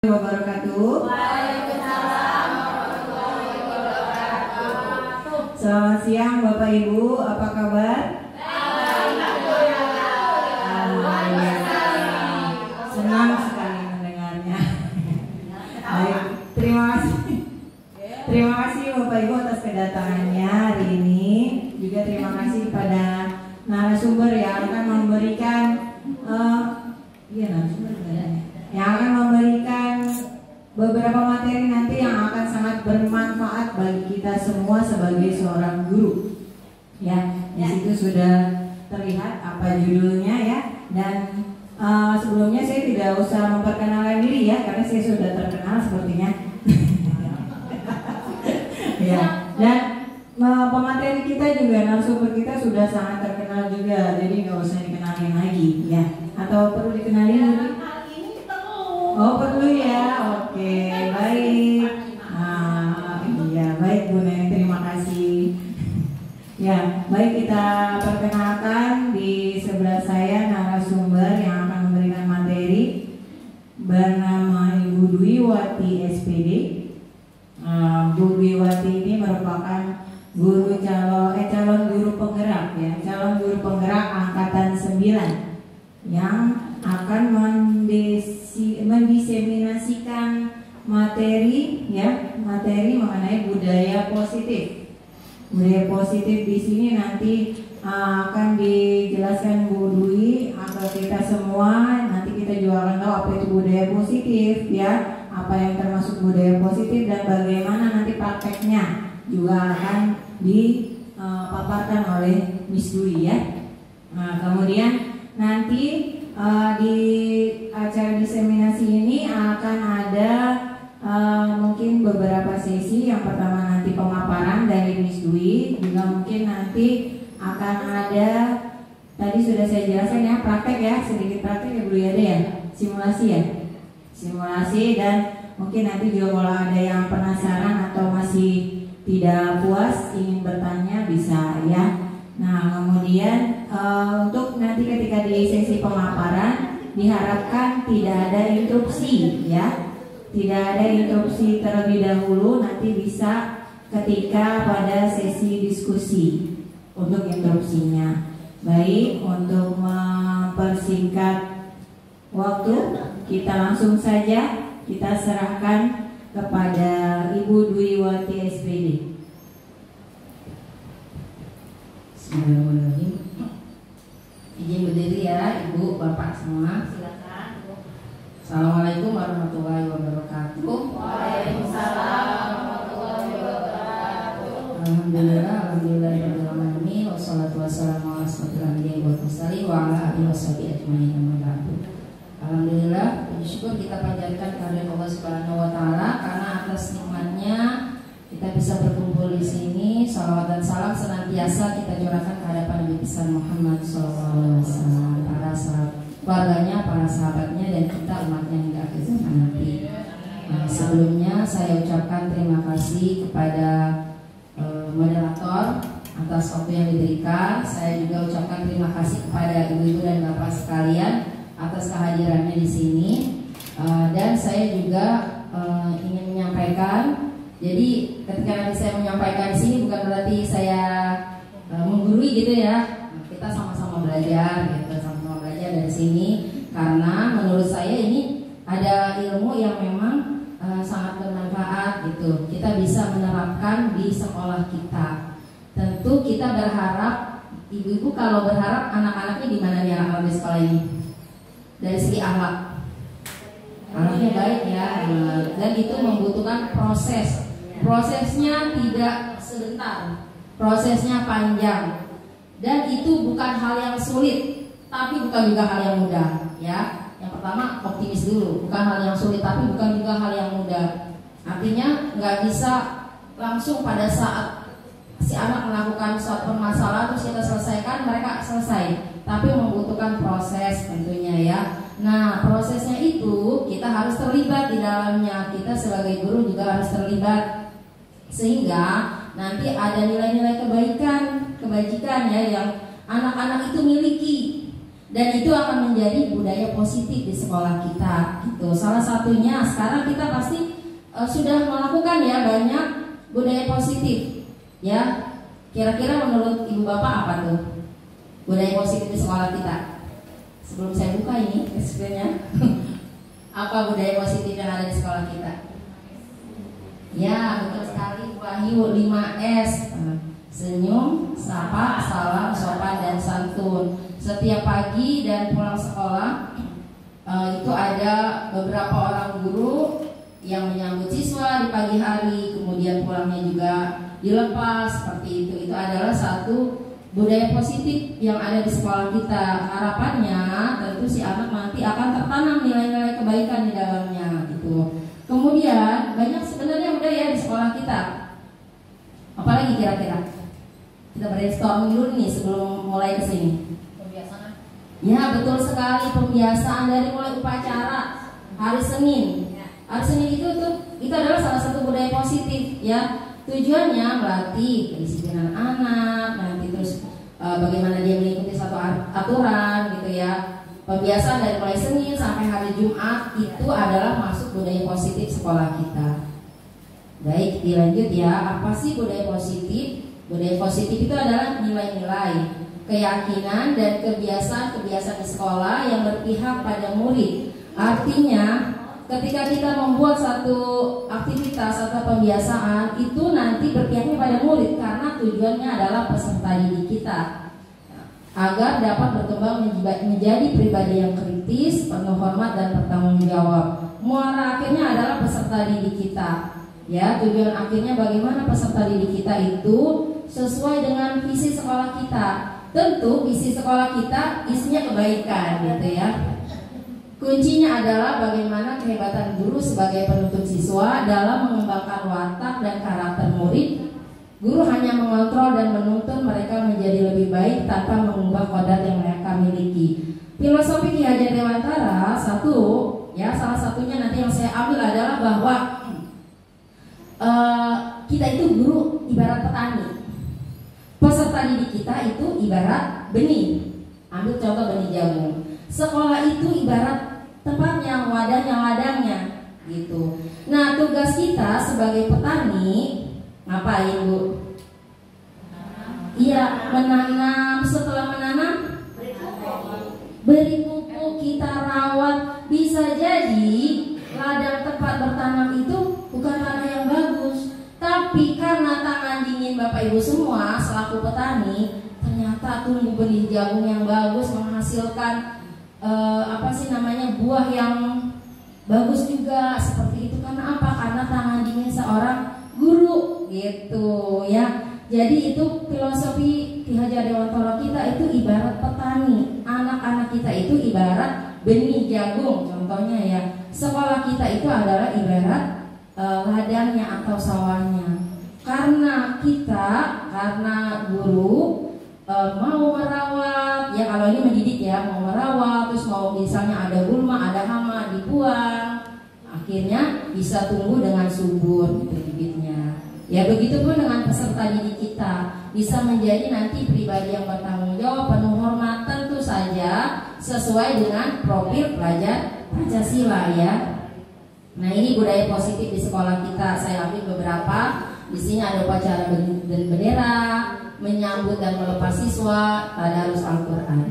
Wabarakatuh. Waalaikumsalam warahmatullahi wabarakatuh. Selamat siang Bapak Ibu, apa kabar? Senang sekali mendengarnya. Baik, terima kasih. Terima kasih Bapak Ibu atas kedatangannya hari ini. Juga terima kasih pada narasumber yang akan memberikan yang akan memberikan beberapa materi nanti yang akan sangat bermanfaat bagi kita semua sebagai seorang guru. Ya, di situ sudah terlihat apa judulnya ya. Dan sebelumnya saya tidak usah memperkenalkan diri ya, karena saya sudah terkenal sepertinya. Ya, dan pemateri kita juga, narasumber kita sudah sangat terkenal juga, jadi nggak usah dikenalin lagi ya. Atau perlu dikenalin lagi? Oh perlu ya, oke, baik. Iya baik Bu Neng, terima kasih. Ya baik, kita perkenalkan di sebelah saya narasumber yang akan memberikan materi bernama Ibu Dwi Wati SPD. Bu Dwi Wati ini merupakan calon guru penggerak ya, calon guru penggerak angkatan 9 yang akan mendiseminasikan materi mengenai budaya positif. Budaya positif di sini nanti akan dijelaskan Bu Dwi atau kita semua. Nanti kita juga akan tahu apa itu budaya positif ya, apa yang termasuk budaya positif dan bagaimana nanti prakteknya juga akan dipaparkan oleh Miss Dwi ya. Kemudian nanti di acara diseminasi ini akan ada mungkin beberapa sesi. Yang pertama nanti pemaparan dari Miss Dwi, juga mungkin nanti akan ada, tadi sudah saya jelaskan ya, praktek ya, sedikit praktek ya Bu, ada ya, simulasi ya, simulasi. Dan mungkin nanti juga kalau ada yang penasaran atau masih tidak puas ingin bertanya bisa ya. Nah kemudian untuk nanti ketika di sesi pemaparan diharapkan tidak ada interupsi ya, tidak ada interupsi terlebih dahulu, nanti bisa ketika pada sesi diskusi untuk interupsinya. Baik, untuk mempersingkat waktu kita langsung saja kita serahkan kepada Ibu Dwi Wati SPD. Bismillahirrahmanirrahim. Izin berdiri ya Ibu, Bapak semua. Silakan. Assalamualaikum warahmatullahi wabarakatuh. Waalaikumsalam warahmatullahi wabarakatuh. Alhamdulillah, wassalatu wassalamu ala asyrofil anbiya'i wal mursalin wa ala alihi washabihi ajmain, amma ba'du. Alhamdulillah, puji syukur kita panjatkan kehadirat Allah Subhanahu wa taala karena atas nikmatnya kita bisa berkumpul di sini. Salawat dan salam senantiasa kita curahkan ke hadapan Nabi besar Muhammad SAW, para keluarganya, para sahabatnya, dan kita umatnya hingga akhir zaman nanti. Sebelumnya saya ucapkan terima kasih kepada moderator atas waktu yang diberikan. Saya juga ucapkan terima kasih kepada ibu-ibu dan bapak sekalian atas kehadirannya di sini. Dan saya juga ingin menyampaikan. Jadi ketika nanti saya menyampaikan di sini bukan berarti saya menggurui gitu ya. Kita sama-sama belajar gitu, sama-sama belajar dari sini karena menurut saya ini ada ilmu yang memang sangat bermanfaat gitu. Kita bisa menerapkan di sekolah kita. Tentu kita berharap, ibu-ibu kalau berharap anak-anaknya di mana nih anak-anak di sekolah ini? Dari segi akhlak. Akhlaknya baik ya. Dan itu membutuhkan proses. Prosesnya tidak sebentar, prosesnya panjang, dan itu bukan hal yang sulit, tapi bukan juga hal yang mudah ya. Yang pertama optimis dulu, bukan hal yang sulit, tapi bukan juga hal yang mudah. Artinya nggak bisa langsung pada saat si anak melakukan suatu permasalahan terus kita selesaikan, mereka selesai, tapi membutuhkan proses tentunya ya. Nah prosesnya itu kita harus terlibat di dalamnya, kita sebagai guru juga harus terlibat sehingga nanti ada nilai-nilai kebajikan ya yang anak-anak itu miliki. dan itu akan menjadi budaya positif di sekolah kita gitu. Salah satunya sekarang kita pasti sudah melakukan ya banyak budaya positif ya. Kira-kira menurut ibu bapak apa tuh budaya positif di sekolah kita? Sebelum saya buka ini SPP-nya apa budaya positif yang ada di sekolah kita? Ya, betul sekali Wahyu, 5S. Senyum, sapa, salam, sopan, dan santun. Setiap pagi dan pulang sekolah itu ada beberapa orang guru yang menyambut siswa di pagi hari, kemudian pulangnya juga dilepas seperti itu. Itu adalah satu budaya positif yang ada di sekolah kita. Harapannya tentu si anak nanti akan tertanam nilai-nilai kebaikan di dalamnya gitu. Kemudian banyak sebenarnya budaya di sekolah kita. Apalagi kira-kira? Kita brainstorming dulu nih sebelum mulai ke sini. Pembiasaan. Ya, betul sekali, pembiasaan dari mulai upacara hari Senin. Hari Senin itu adalah salah satu budaya positif ya. Tujuannya melatih kedisiplinan anak, nanti terus bagaimana dia mengikuti satu aturan gitu ya. Pembiasaan dari mulai Senin sampai hari Jumat itu adalah masuk budaya positif sekolah kita. Baik, dilanjut ya. Apa sih budaya positif? Budaya positif itu adalah nilai-nilai, keyakinan dan kebiasaan-kebiasaan di sekolah yang berpihak pada murid. Artinya ketika kita membuat satu aktivitas atau pembiasaan itu nanti berpihaknya pada murid karena tujuannya adalah peserta didik kita agar dapat berkembang menjadi pribadi yang kritis, penuh hormat dan bertanggung jawab. Muara akhirnya adalah peserta didik kita. Ya, tujuan akhirnya bagaimana peserta didik kita itu sesuai dengan visi sekolah kita. Tentu visi sekolah kita isinya kebaikan gitu ya. Kuncinya adalah bagaimana kehebatan guru sebagai penuntut siswa dalam mengembangkan watak dan karakter murid. Guru hanya mengontrol dan menuntun mereka menjadi lebih baik tanpa mengubah kodrat yang mereka miliki. Filosofi Ki Hajar Dewantara salah satunya nanti yang saya ambil adalah bahwa kita itu guru ibarat petani. Peserta didik kita itu ibarat benih. Ambil contoh benih jagung. Sekolah itu ibarat tempatnya, wadahnya, ladangnya gitu. Nah, tugas kita sebagai petani ngapain, Bu? Iya, menanam. Setelah menanam beri pupuk, kita rawat. Bisa jadi ladang tempat bertanam itu bukan tanah yang bagus, tapi karena tangan dingin Bapak Ibu semua selaku petani, ternyata tumbuh benih jagung yang bagus, menghasilkan buah yang bagus juga. Seperti itu karena apa? Karena tangan dingin seorang guru gitu ya. Jadi itu filosofi Ki Hajar Dewantara kita itu ibarat petani. Anak-anak kita itu ibarat benih jagung contohnya ya. Sekolah kita itu adalah ibarat ladangnya atau sawahnya. Karena guru mau merawat ya, kalau ini mendidik ya, mau merawat, terus mau misalnya ada gulma, ada hama, dibuang, akhirnya bisa tumbuh dengan subur gitu bibitnya. Ya begitu pun dengan peserta didik kita, bisa menjadi nanti pribadi yang bertanggung jawab, penuh hormat, tentu saja sesuai dengan profil pelajar Pancasila ya. Nah, ini budaya positif di sekolah kita. Saya ambil beberapa. Di sini ada upacara bendera, menyambut dan melepas siswa, tadarus Al-Qur'an.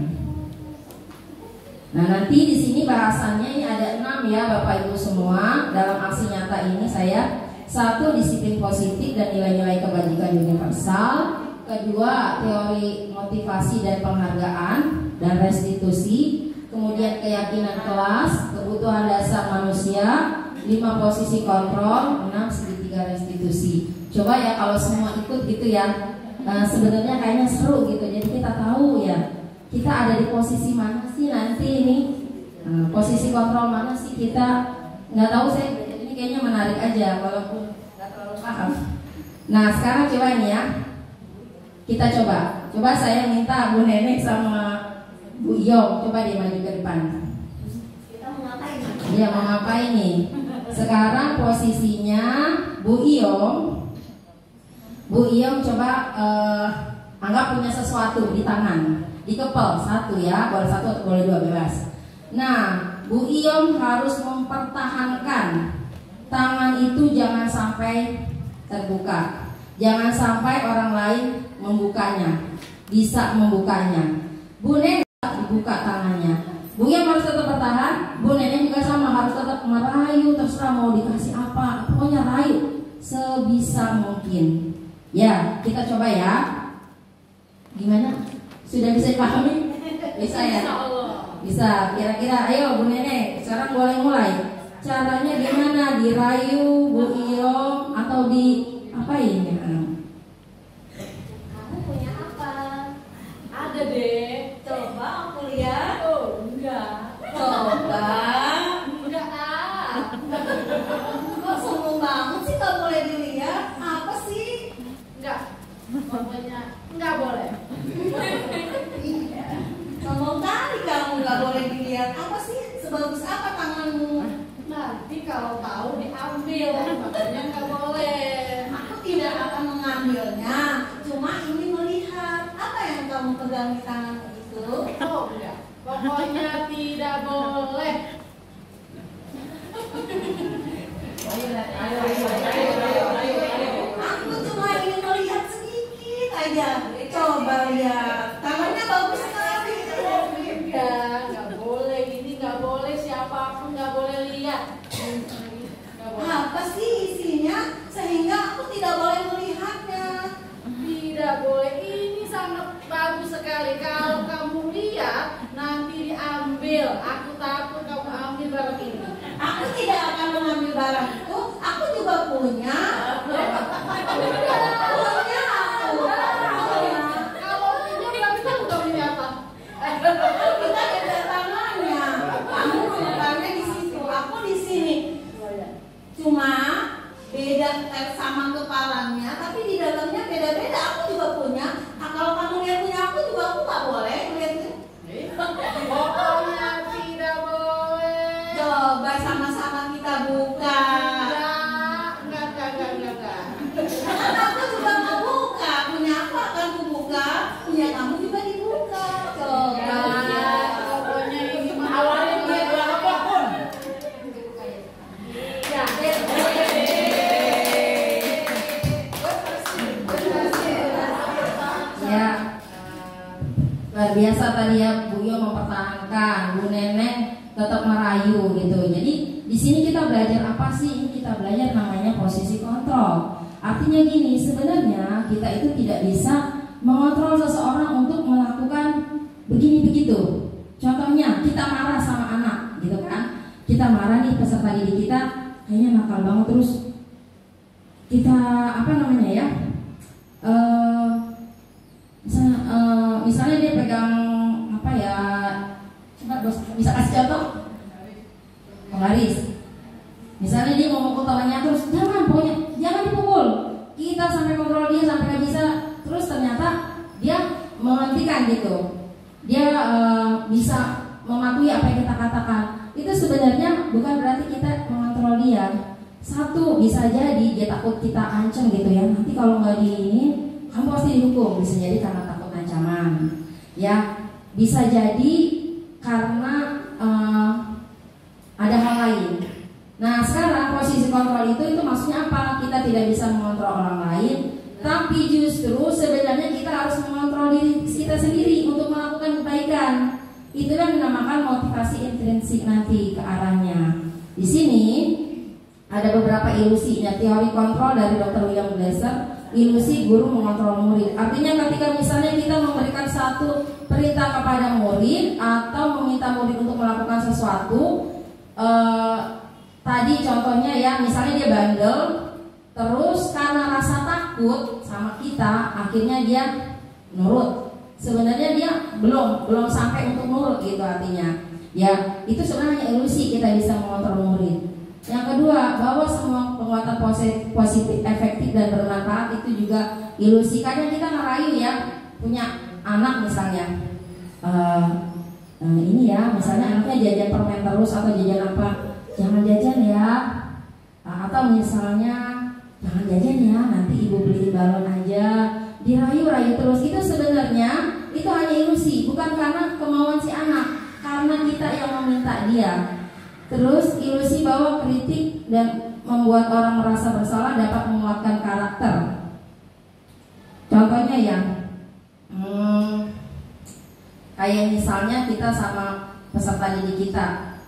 Nah, nanti di sini bahasannya ini ada 6 ya Bapak Ibu semua. Dalam aksi nyata ini saya 1. Disiplin positif dan nilai-nilai kebajikan universal. 2. Teori motivasi dan penghargaan dan restitusi. Kemudian keyakinan kelas, kebutuhan dasar manusia. 5. Posisi kontrol. 6. Segitiga restitusi. Coba ya kalau semua ikut gitu ya. Sebenarnya kayaknya seru gitu. Jadi kita tahu ya, kita ada di posisi mana sih nanti ini. Posisi kontrol mana sih kita, nggak tahu. Saya ini kayaknya menarik aja walaupun nggak terlalu paham. Nah sekarang coba ini ya, kita coba saya minta Bu Nenek sama Bu Iyong, coba dia maju ke depan. Kita mau ngapain? Dia mau ngapain nih? Sekarang posisinya Bu Iyong coba anggap punya sesuatu di tangan. dikepel satu ya, boleh satu atau boleh dua bebas. Nah, Bu Iyom harus mempertahankan tangan itu jangan sampai terbuka, jangan sampai orang lain bisa membukanya. Bu Nenek dibuka tangannya, Bu Iyom harus tetap bertahan, Bu Nenek juga sama harus tetap merayu, terserah mau dikasih apa, pokoknya rayu sebisa mungkin. Ya, kita coba ya. Gimana? Sudah bisa dipahami? Bisa ya? Bisa. Kira-kira, ayo Bu Nenek, sekarang boleh mulai. Caranya gimana? Dirayu, Bu Iyom, atau di apain ya? Kamu punya apa? Ada deh. Coba aku lihat. Oh, enggak. Coba. Enggak ah. Kok sombong banget sih kalau boleh dilihat? Apa sih? Enggak. Pokoknya enggak boleh. Iya. Sombong kali kamu nggak boleh dilihat. Apa sih? Sebagus apa tanganmu? Nanti kalau tahu diambil, makanya enggak boleh. Aku tidak akan mengambilnya. Cuma ingin melihat apa yang kamu pegang di tanganmu itu. Oh, enggak. Pokoknya tidak boleh. Aku cuma ingin melihat sedikit aja. Coba lihat. Tangannya bagus sekali. Enggak boleh. Ini enggak boleh, siapapun enggak boleh lihat. Enggak boleh. Apa sih isinya sehingga aku tidak boleh melihatnya? Tidak boleh. Ini sangat bagus sekali. Kalau kamu lihat nanti diambil. Aku takut kamu ambil barang ini. Aku tidak akan mengambil barang itu. Aku juga punya. Punya aku. Kalau punya berarti kamu gak punya apa? Kita beda tangannya. Kamu menggunakannya di situ. Aku di sini. Cuma beda sama kepalanya, tapi di dalamnya beda-beda. Aku juga punya. Nah, kalau kamu lihat punya aku juga aku nggak boleh lihatnya. Pokoknya tidak boleh. Coba sama-sama kita buka. Enggak. Aku juga mau buka. Punya aku akan kubuka. Punya kamu juga dibuka. Coba. Pokoknya ini Awalnya dia berapa pun. Ya. Ya, luar biasa tadi ya Bu Iyom mempertahankan, Bu Nenek tetap merayu gitu. Jadi di sini kita belajar apa sih? Ini kita belajar namanya posisi kontrol. Artinya gini, sebenarnya kita itu tidak bisa mengontrol seseorang untuk melakukan begini begitu. Contohnya kita marah sama anak, gitu kan? Kita marah nih peserta didik kita, kayaknya nakal banget terus. Kita apa namanya ya? Misalnya dia pegang apa ya? Coba bos, bisa kasih contoh? Penggaris. Misalnya dia mau mukul temannya terus, jangan pokoknya jangan dipukul. Kita sampai kontrol dia sampai nggak bisa. Terus ternyata dia menghentikan gitu. Dia bisa mematuhi apa yang kita katakan. Itu sebenarnya bukan berarti kita mengontrol dia. Satu, bisa jadi dia takut kita ancam gitu ya. Nanti kalau nggak di ini, kamu pasti dihukum. Bisa jadi karena takut ancaman. Ya, bisa jadi karena ada hal lain. Nah, sekarang posisi kontrol itu maksudnya apa? Kita tidak bisa mengontrol orang lain, tapi justru sebenarnya kita harus mengontrol diri kita sendiri untuk melakukan kebaikan. Itulah yang dinamakan motivasi intrinsik nanti ke arahnya. Di sini ada beberapa ilusinya. Teori kontrol dari Dr. William Glasser, ilusi guru mengontrol murid. Artinya ketika misalnya kita memberikan satu perintah kepada murid atau meminta murid untuk melakukan sesuatu, tadi contohnya ya, misalnya dia bandel, terus karena rasa takut sama kita, akhirnya dia nurut. Sebenarnya dia belum sampai untuk nurut gitu artinya. Ya, itu sebenarnya ilusi kita bisa mengontrol murid. Yang kedua, bahwa semua penguatan positif, efektif dan bermanfaat itu juga ilusi. Kadang kita ngerayu ya, punya anak misalnya, ini ya, misalnya anaknya jajan permen terus atau jajan apa, jangan jajan ya, atau misalnya jangan jajan ya, nanti ibu beliin balon aja, dirayu-rayu terus. Itu sebenarnya itu hanya ilusi, bukan karena kemauan si anak, karena kita yang meminta dia. Terus ilusi bahwa kritik dan membuat orang merasa bersalah dapat menguatkan karakter. Contohnya ya, kayak misalnya kita sama peserta didik kita,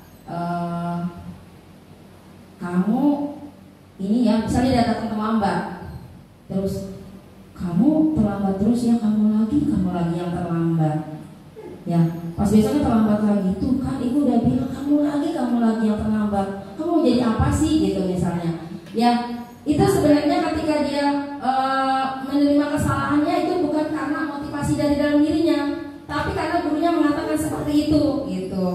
kamu ini ya, misalnya dia datang terlambat, terus kamu terlambat terus ya, kamu lagi yang terlambat. Ya, pas besoknya terlambat lagi, tuh kan ibu udah bilang kamu lagi yang terlambat. Kamu jadi apa sih gitu misalnya. Ya, itu sebenarnya ketika dia menerima kesalahannya itu bukan karena motivasi dari dalam dirinya, tapi karena gurunya mengatakan seperti itu gitu.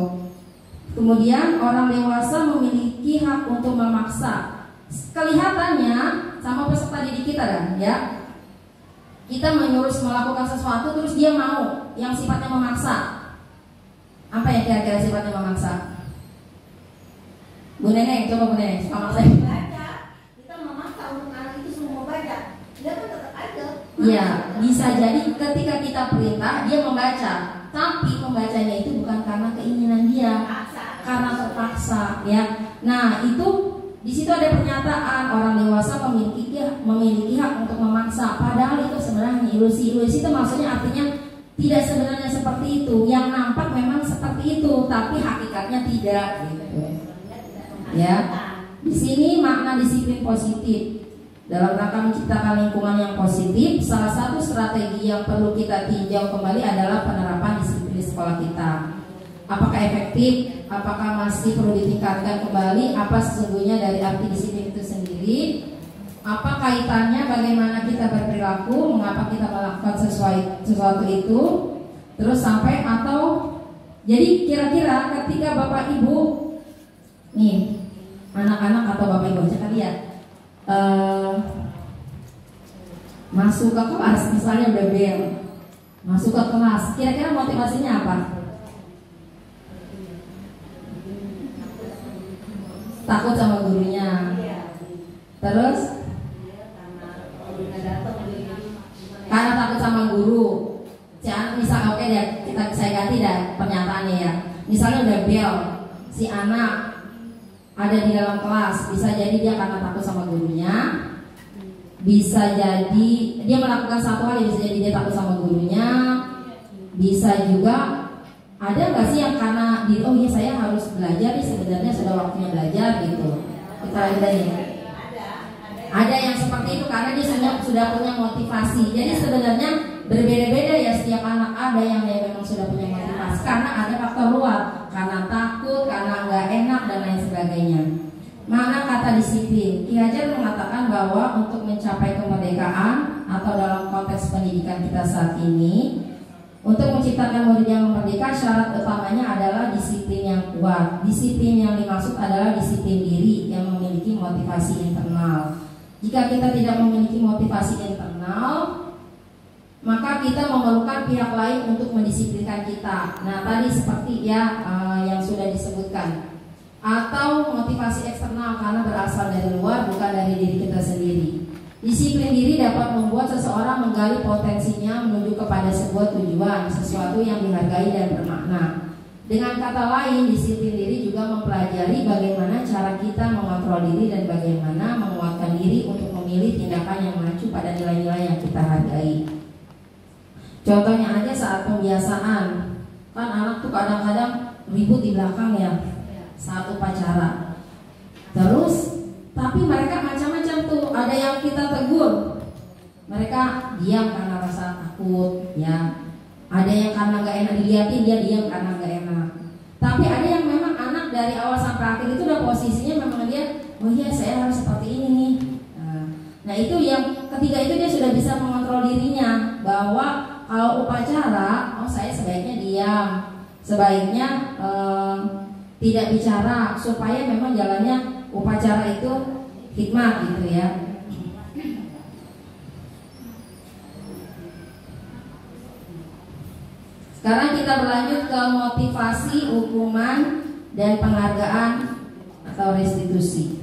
Kemudian orang dewasa memiliki hak untuk memaksa. Kelihatannya sama peserta didik kita kan, ya. Kita menyuruh melakukan sesuatu terus dia mau yang sifatnya memaksa. Apa yang kira-kira sifatnya memaksa? Bu Neneng, coba Bu Neneng, suka maksa. Kita memaksa untuk anak itu semua membaca. Dia kan tetap aja. Iya, bisa jadi ketika kita perintah dia membaca, tapi membacanya itu bukan karena keinginan dia, karena terpaksa, ya. Nah, itu di situ ada pernyataan orang dewasa memiliki hak untuk memaksa, padahal itu sebenarnya ilusi. Ilusi itu maksudnya artinya tidak sebenarnya seperti itu. Yang nampak memang seperti itu, tapi hakikatnya tidak. Gitu. Ya, di sini makna disiplin positif dalam rangka menciptakan lingkungan yang positif. Salah satu strategi yang perlu kita tinjau kembali adalah penerapan disiplin di sekolah kita. Apakah efektif? Apakah masih perlu ditingkatkan kembali? Apa sesungguhnya dari arti disiplin itu sendiri? Apa kaitannya bagaimana kita berperilaku? Mengapa kita melakukan sesuatu itu? Terus sampai atau jadi kira-kira ketika Bapak Ibu nih, anak-anak atau Bapak Ibu aja kali ya, masuk ke kelas, misalnya udah bel, masuk ke kelas, kira-kira motivasinya apa? Takut sama gurunya. Terus karena takut sama guru. Misal oke deh, saya ganti deh pernyataannya ya. Misalnya udah bel, si anak ada di dalam kelas, bisa jadi dia karena takut sama gurunya, bisa jadi dia melakukan satu hal, bisa jadi dia takut sama gurunya, bisa juga ada nggak sih yang karena oh iya saya harus belajar nih, sebenarnya sudah waktunya belajar gitu. Kita lihat nih. Ada yang seperti itu karena dia sudah punya motivasi. Jadi sebenarnya berbeda-beda ya setiap anak. Ada yang dia memang sudah punya motivasi karena ada faktor luar, karena takut, karena nggak enak dan lain sebagainya. Mana kata disiplin? Ki Hajar mengatakan bahwa untuk mencapai kemerdekaan atau dalam konteks pendidikan kita saat ini, untuk menciptakan murid yang merdeka, syarat utamanya adalah disiplin yang kuat. Disiplin yang dimaksud adalah disiplin diri yang memiliki motivasi internal. Jika kita tidak memiliki motivasi internal, maka kita memerlukan pihak lain untuk mendisiplinkan kita. Nah, tadi seperti ya yang sudah disebutkan. Atau motivasi eksternal karena berasal dari luar, bukan dari diri kita sendiri. Disiplin diri dapat membuat seseorang menggali potensinya menuju kepada sebuah tujuan, sesuatu yang dihargai dan bermakna. Dengan kata lain, disiplin diri juga mempelajari bagaimana cara kita mengontrol diri dan bagaimana menguatkan diri untuk memilih tindakan yang mengacu pada nilai-nilai yang kita hargai. Contohnya aja saat pembiasaan, kan anak tuh kadang-kadang ribut di belakang ya saat upacara. Terus tapi mereka macam-macam tuh, ada yang kita tegur, mereka diam karena rasa takut, ya. Ada yang karena nggak enak dilihatin, dia diam karena nggak enak. Tapi ada yang memang anak dari awal sampai akhir itu udah posisinya memang dia, oh iya saya harus seperti ini nih. Nah itu yang ketiga itu dia sudah bisa mengontrol dirinya bahwa kalau upacara, oh saya sebaiknya diam, sebaiknya tidak bicara supaya memang jalannya upacara itu hikmat gitu ya. Sekarang kita berlanjut ke motivasi, hukuman, dan penghargaan atau restitusi.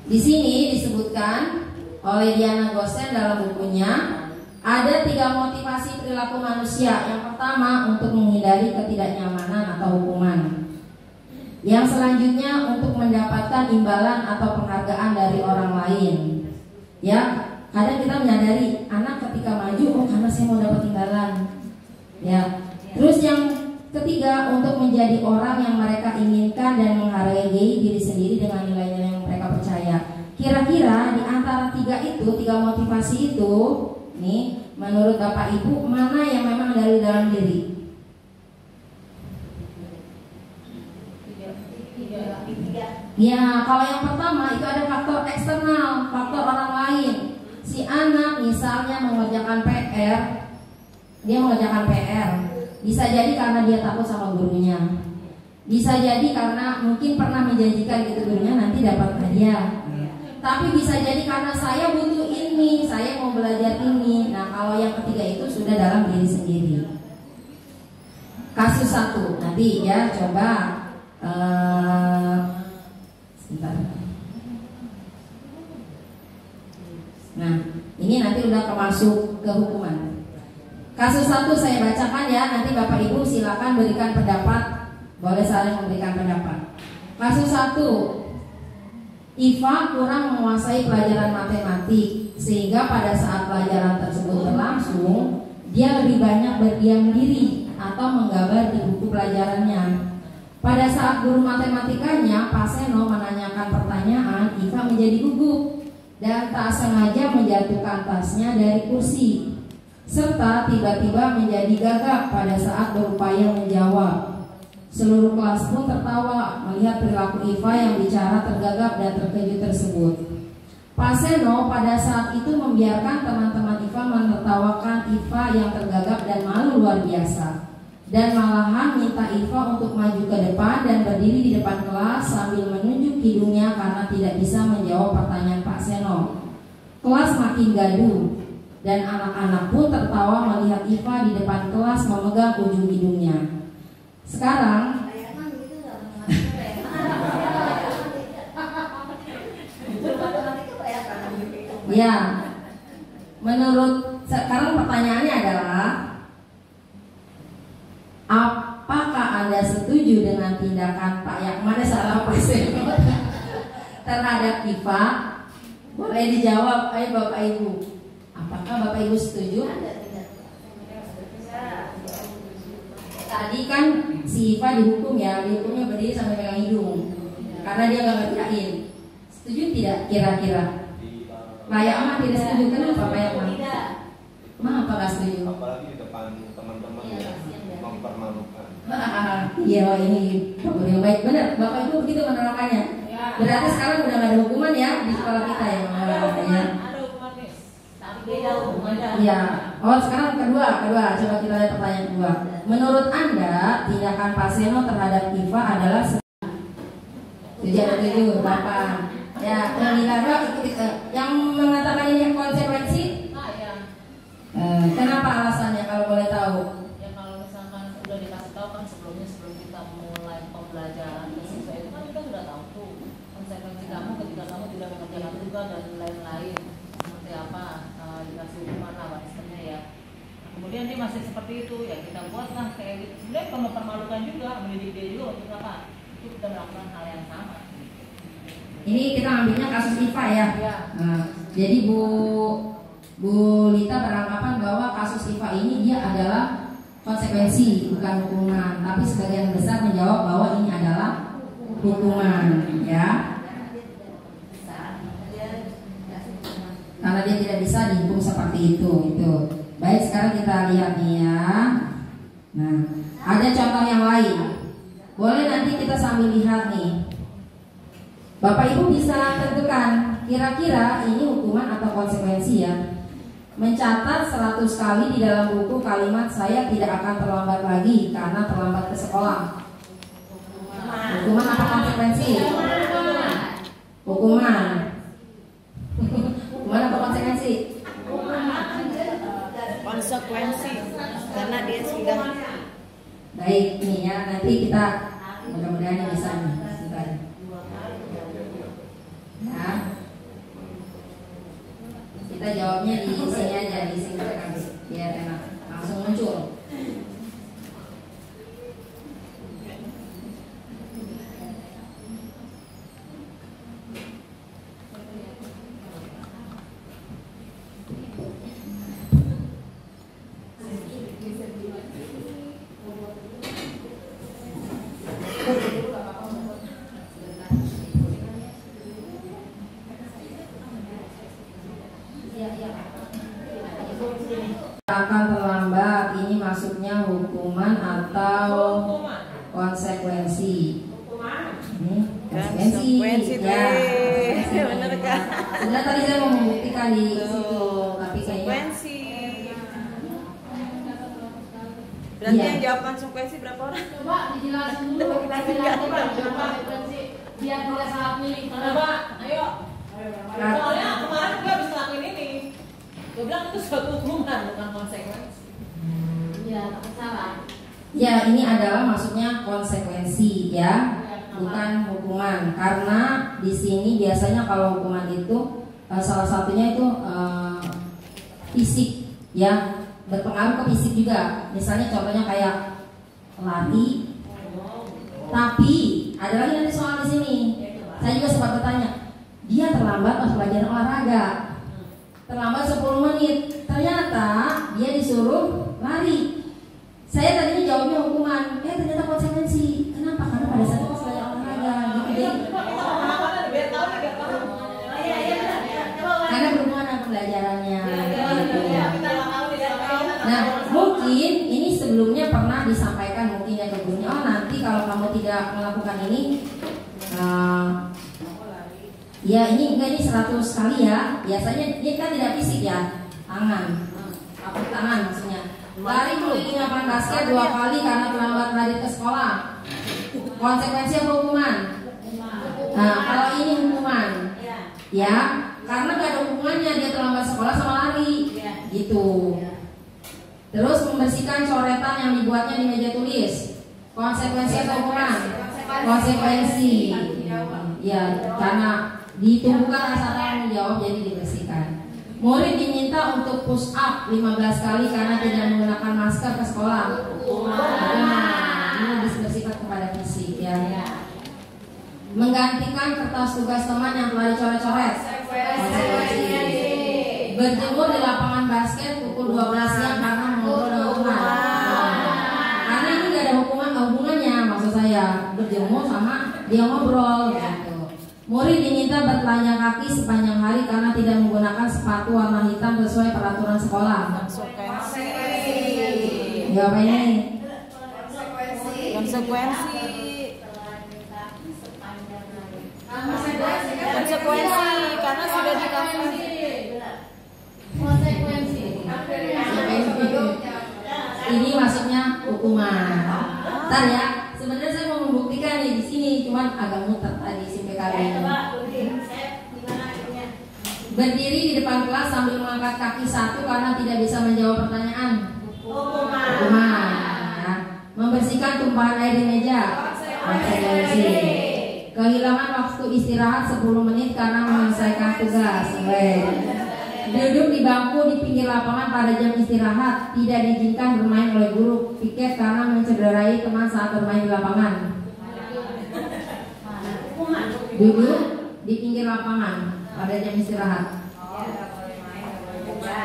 Di sini disebutkan oleh Diana Gosen dalam bukunya Ada 3 motivasi perilaku manusia. Yang pertama, untuk menghindari ketidaknyamanan atau hukuman. Yang selanjutnya, untuk mendapatkan imbalan atau penghargaan dari orang lain. Ya, kadang kita menyadari anak ketika maju, oh karena saya mau dapat imbalan. Ya. Terus yang ketiga, untuk menjadi orang yang mereka inginkan dan menghargai diri sendiri dengan nilai-nilai yang mereka percaya. Kira-kira di antara 3 motivasi itu, nih, menurut Bapak Ibu, mana yang memang dari dalam diri? Ya, kalau yang pertama itu ada faktor eksternal, faktor orang lain. Si anak misalnya mengerjakan PR, dia mengerjakan PR. Bisa jadi karena dia takut sama gurunya. Bisa jadi karena mungkin pernah menjanjikan gitu gurunya nanti dapat hadiah. Tapi bisa jadi karena saya butuh ini, saya mau belajar ini. Nah, kalau yang ketiga itu sudah dalam diri sendiri. Kasus 1, nanti ya coba sebentar. Nah, ini nanti udah masuk ke hukuman. Kasus 1 saya bacakan ya, nanti Bapak Ibu silakan berikan pendapat, boleh saling memberikan pendapat. Kasus 1, Iva kurang menguasai pelajaran matematik, sehingga pada saat pelajaran tersebut berlangsung, dia lebih banyak berdiam diri atau menggambar di buku pelajarannya. Pada saat guru matematikanya, Pak Seno, menanyakan pertanyaan, Iva menjadi gugup dan tak sengaja menjatuhkan tasnya dari kursi, serta tiba-tiba menjadi gagap pada saat berupaya menjawab. Seluruh kelas pun tertawa melihat perilaku Iva yang bicara tergagap dan terkejut tersebut. Pak Seno pada saat itu membiarkan teman-teman Iva menertawakan Iva yang tergagap dan malu luar biasa, dan malahan minta Iva untuk maju ke depan dan berdiri di depan kelas sambil menunjuk hidungnya karena tidak bisa menjawab pertanyaan Pak Seno. Kelas makin gaduh dan anak-anak pun tertawa melihat Iva di depan kelas memegang ujung hidungnya. Sekarang ya, menurut sekarang pertanyaannya adalah, apakah Anda setuju dengan tindakan Pak Yakman salah presiden terhadap Iva? Boleh dijawab, ayo Bapak Ibu. Apakah Bapak Ibu setuju? Tadi kan si Iva dihukum ya, dihukumnya berdiri sampai pegang hidung karena dia nggak ngerjain. Setuju tidak kira-kira? Pak Yakman tidak setuju, kenapa Pak Yakman? Kenapa nggak setuju? Apalagi di depan teman-teman yang mempermalukan. Iya, ini yang baik, benar. Bapak Ibu begitu menerangkannya. Berarti sekarang udah nggak ada hukuman ya di sekolah kita ya, ya. Ada hukuman nih. Tapi beda hukumannya. Ya. Oh, sekarang kedua. Coba kita lihat pertanyaan kedua. Menurut Anda, tindakan Pak Seno terhadap Iva adalah setuju, Bapak. Ya, yang mengatakan ini konsekuensi. Kenapa alasannya kalau boleh tahu? Ya kalau misalkan sudah dikasih tahu kan sebelum kita mulai pembelajaran ke siswa itu kan kita sudah tahu tuh konsekuensi kamu ketika kamu tidak mengerjakan tugas dan lain-lain seperti apa, dikasih hukuman apa istilahnya ya. Kemudian dia masih seperti itu ya kita buatlah kayak gitu. Sebenarnya kalau mempermalukan juga, mendidik dia juga untuk apa? Itu kita melakukan hal yang sama. Ini kita ambilnya kasus Iva ya. Nah, jadi Bu Lita beranggapan bahwa kasus Iva ini dia adalah konsekuensi bukan hukuman, tapi sebagian besar menjawab bahwa ini adalah hukuman ya. Karena dia tidak bisa dihukum seperti itu. Baik, sekarang kita lihat nih ya. Nah, ada contoh yang lain. Boleh nanti kita sambil lihat nih. Bapak Ibu bisa tentukan kira-kira ini hukuman atau konsekuensi ya. Mencatat 100 kali di dalam buku kalimat saya tidak akan terlambat lagi karena terlambat ke sekolah. Hukuman apa konsekuensi? Hukuman. Hukuman apa konsekuensi? Konsekuensi karena dia sudah. Baik, nih ya, nanti kita mudah-mudahan bisa nih. Ya. Kita kita jawabnya di sini aja, di sini biar enak, langsung muncul. Akan terlambat, ini maksudnya hukuman atau konsekuensi? Ini konsekuensi ya. Bener kan? Sebenarnya tadi saya mau membuktikan di situ, tapi kayaknya Konsekuensi. Berarti Iya. yang jawab konsekuensi berapa orang? Coba dijelasin dulu. Konsekuensi biar tidak salah pilih. Coba, ayo. Soalnya kemarin gue habis ngelakuin ini. Gue bilang itu suatu hukuman bukan konsekuensi. Iya, takut salah. ya ini adalah maksudnya konsekuensi ya, bukan hukuman. Karena di sini biasanya kalau hukuman itu salah satunya itu fisik ya, berpengaruh ke fisik juga. Misalnya contohnya kayak lari. Tapi ada lagi nanti soal di sini. Saya juga sempat bertanya, dia terlambat pas pelajaran olahraga. Terlambat 10 menit. Ternyata dia disuruh lari. Saya tadinya jawabnya hukuman, ternyata konsekuensi. Kenapa? Karena pada saat itu pelajaran olahraga gitu. Karena berhubungan dengan pembelajarannya. Nah, mungkin ini sebelumnya pernah disampaikan mungkin ya ke gurunya, oh nanti kalau kamu tidak melakukan ini, ya ini enggak, ini 100 kali ya. Biasanya ini kan tidak fisik ya, tangan, tepuk tangan maksudnya. Lari keliling lapangan basket 2 kali karena terlambat lari ke sekolah. Konsekuensi apa hukuman? Nah, kalau ini hukuman, ya, karena gak ada hubungannya dia terlambat sekolah sama lari, gitu. Terus membersihkan coretan yang dibuatnya di meja tulis. Konsekuensi atau hukuman? Konsekuensi. Ya, karena ditumbuhkan rasa tanggung jawab jadi dibersihkan. Murid diminta untuk push up 15 kali karena tidak menggunakan masker ke sekolah. Ini bersifat kepada fisik ya. Menggantikan kertas tugas teman yang telah dicoret-coret. Konsekuensi. Berjemur di lapangan basket pukul 12 siang karena mengobrol dengan teman. Karena ini gak ada hubungannya, maksud saya berjemur sama dia ngobrol gitu. Murid diminta bertelanjang kaki sepanjang hari karena tidak menggunakan sepatu warna hitam sesuai peraturan sekolah. Konsekuensi. Jawab ini. Konsekuensi. Konsekuensi karena sudah dikasih. Konsekuensi. Ini maksudnya hukuman. Ntar ya, sebenarnya saya mau membuktikan nih di sini, cuman agak muter tadi sampai kali ini. Berdiri di depan kelas sambil mengangkat kaki satu karena tidak bisa menjawab pertanyaan. Hukuman. Ya. Membersihkan tumpahan air di meja. Konsekuensi. Kehilangan waktu istirahat 10 menit karena menyelesaikan tugas. Duduk di bangku di pinggir lapangan pada jam istirahat, tidak diizinkan bermain oleh guru. Piket karena mencederai teman saat bermain di lapangan. Duduk di pinggir lapangan pada jam istirahat,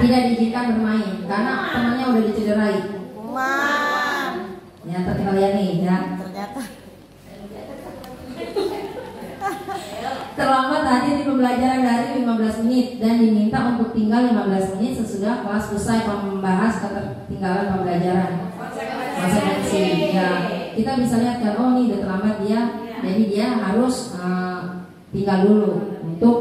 tidak diizinkan bermain karena temannya udah dicederai. Ya, ntar kita lihat nih ya. Ternyata. Terlambat hadir di pembelajaran dari 15 menit dan diminta untuk tinggal 15 menit sesudah kelas usai membahas ketertinggalan pembelajaran. Konsekuensi. Ya, kita bisa lihat kan, oh nih udah terlambat dia, jadi dia harus tinggal dulu untuk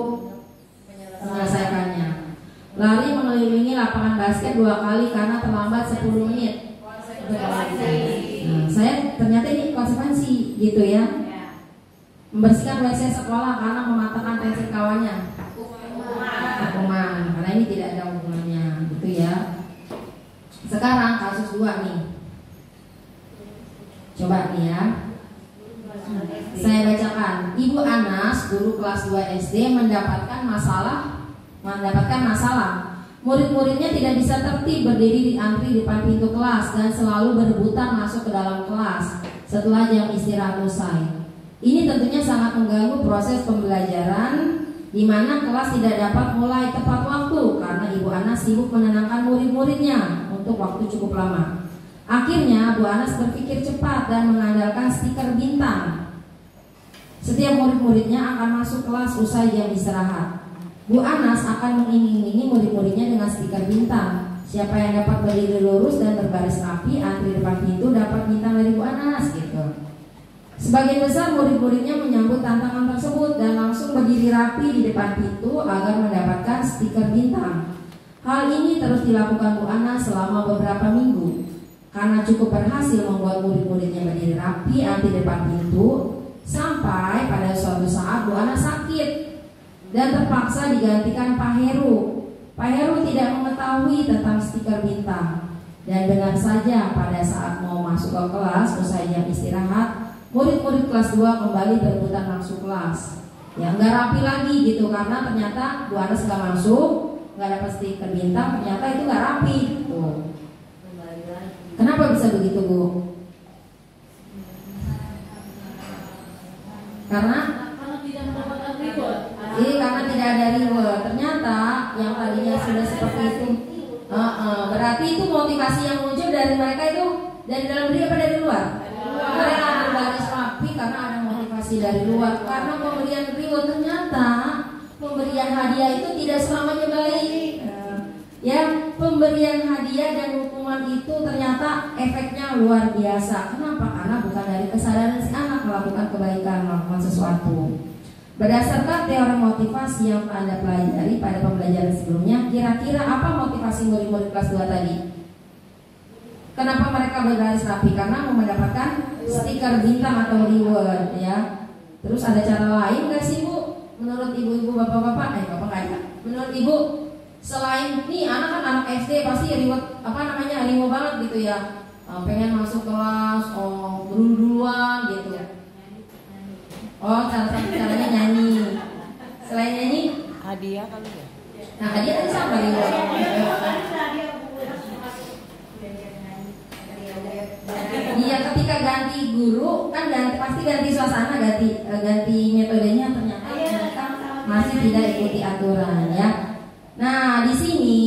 menyelesaikannya. Lari mengelilingi lapangan basket 2 kali karena terlambat 10 menit. Nah, saya ternyata ini konsekuensi gitu ya. Membersihkan WC sekolah karena mematahkan pensil kawannya. Hukuman, karena ini tidak ada hubungannya, gitu ya. Sekarang kasus 2 nih. Coba nih ya. Saya bacakan. Ibu Anas, guru kelas 2 SD mendapatkan masalah Murid-muridnya tidak bisa tertib berdiri di antri depan pintu kelas dan selalu berebutan masuk ke dalam kelas setelah jam istirahat usai. Ini tentunya sangat mengganggu proses pembelajaran, di mana kelas tidak dapat mulai tepat waktu karena Ibu Anas sibuk menenangkan murid-muridnya untuk waktu cukup lama. Akhirnya Bu Anas berpikir cepat dan mengandalkan stiker bintang. Setiap murid-muridnya akan masuk kelas usai jam istirahat. Bu Anas akan mengiming-imingi murid-muridnya dengan stiker bintang. Siapa yang dapat berdiri lurus dan berbaris rapi antri depan pintu dapat bintang dari Bu Anas gitu. Sebagian besar murid-muridnya menyambut tantangan tersebut dan langsung berdiri rapi di depan pintu agar mendapatkan stiker bintang. Hal ini terus dilakukan Bu Anas selama beberapa minggu. Karena cukup berhasil membuat murid-muridnya berdiri rapi antri depan pintu, sampai pada suatu saat Bu Anas sakit dan terpaksa digantikan Pak Heru. Pak Heru tidak mengetahui tentang stiker bintang. Dan benar saja pada saat mau masuk ke kelas usai jam istirahat, murid-murid kelas 2 kembali berebutan masuk kelas. Ya nggak rapi lagi gitu karena ternyata Bu Anas nggak masuk, nggak dapat stiker bintang, ternyata itu nggak rapi. Tuh. Kenapa bisa begitu Bu? Karena tidak mendapatkan reward. karena tidak ada reward. Ternyata yang tadinya sudah seperti itu, berarti itu motivasi yang muncul dari mereka itu dari dalam diri apa dari luar? Mereka berbaris rapi karena ada motivasi dari luar. Karena pemberian reward, ternyata pemberian hadiah itu tidak selamanya baik. Ya, pemberian hadiah dan hukuman itu ternyata efeknya luar biasa. Kenapa? Karena bukan dari kesadaran si anak melakukan kebaikan, melakukan sesuatu. Berdasarkan teori motivasi yang Anda pelajari pada pembelajaran sebelumnya, kira-kira apa motivasi murid-murid kelas 2 tadi? Kenapa mereka berbaris rapi? Karena mau mendapatkan stiker bintang atau reward ya. Terus ada cara lain nggak sih Bu? Menurut ibu-ibu, bapak-bapak, bapak nggak ada. Menurut ibu, selain nih anak kan anak SD pasti reward reward banget gitu ya. Pengen masuk kelas, duluan gitu. Caranya nyanyi. Selain nyanyi, Hadiah kali ya. nah hadiah itu sama reward. Iya, ketika ganti guru kan pasti ganti suasana, ganti metodenya, ternyata mereka masih tidak ikuti aturan ya. Nah, di sini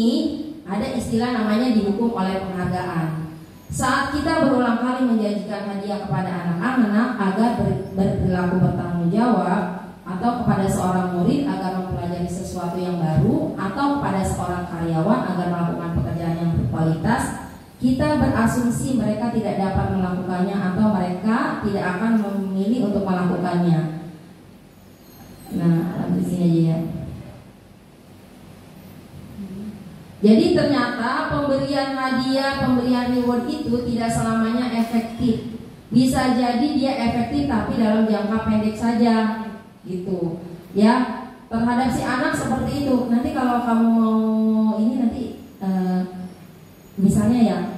ada istilah namanya didukung oleh penghargaan. Saat kita berulang kali menjanjikan hadiah kepada anak-anak agar berperilaku bertanggung jawab, atau kepada seorang murid agar mempelajari sesuatu yang baru, atau kepada seorang karyawan agar melakukan pekerjaan yang berkualitas, kita berasumsi mereka tidak dapat melakukannya atau mereka tidak akan memilih untuk melakukannya. Nah, di sini aja ya. Jadi ternyata pemberian hadiah, pemberian reward itu tidak selamanya efektif. Bisa jadi dia efektif tapi dalam jangka pendek saja, gitu. Ya, terhadap si anak seperti itu. Nanti kalau kamu mau ini nanti misalnya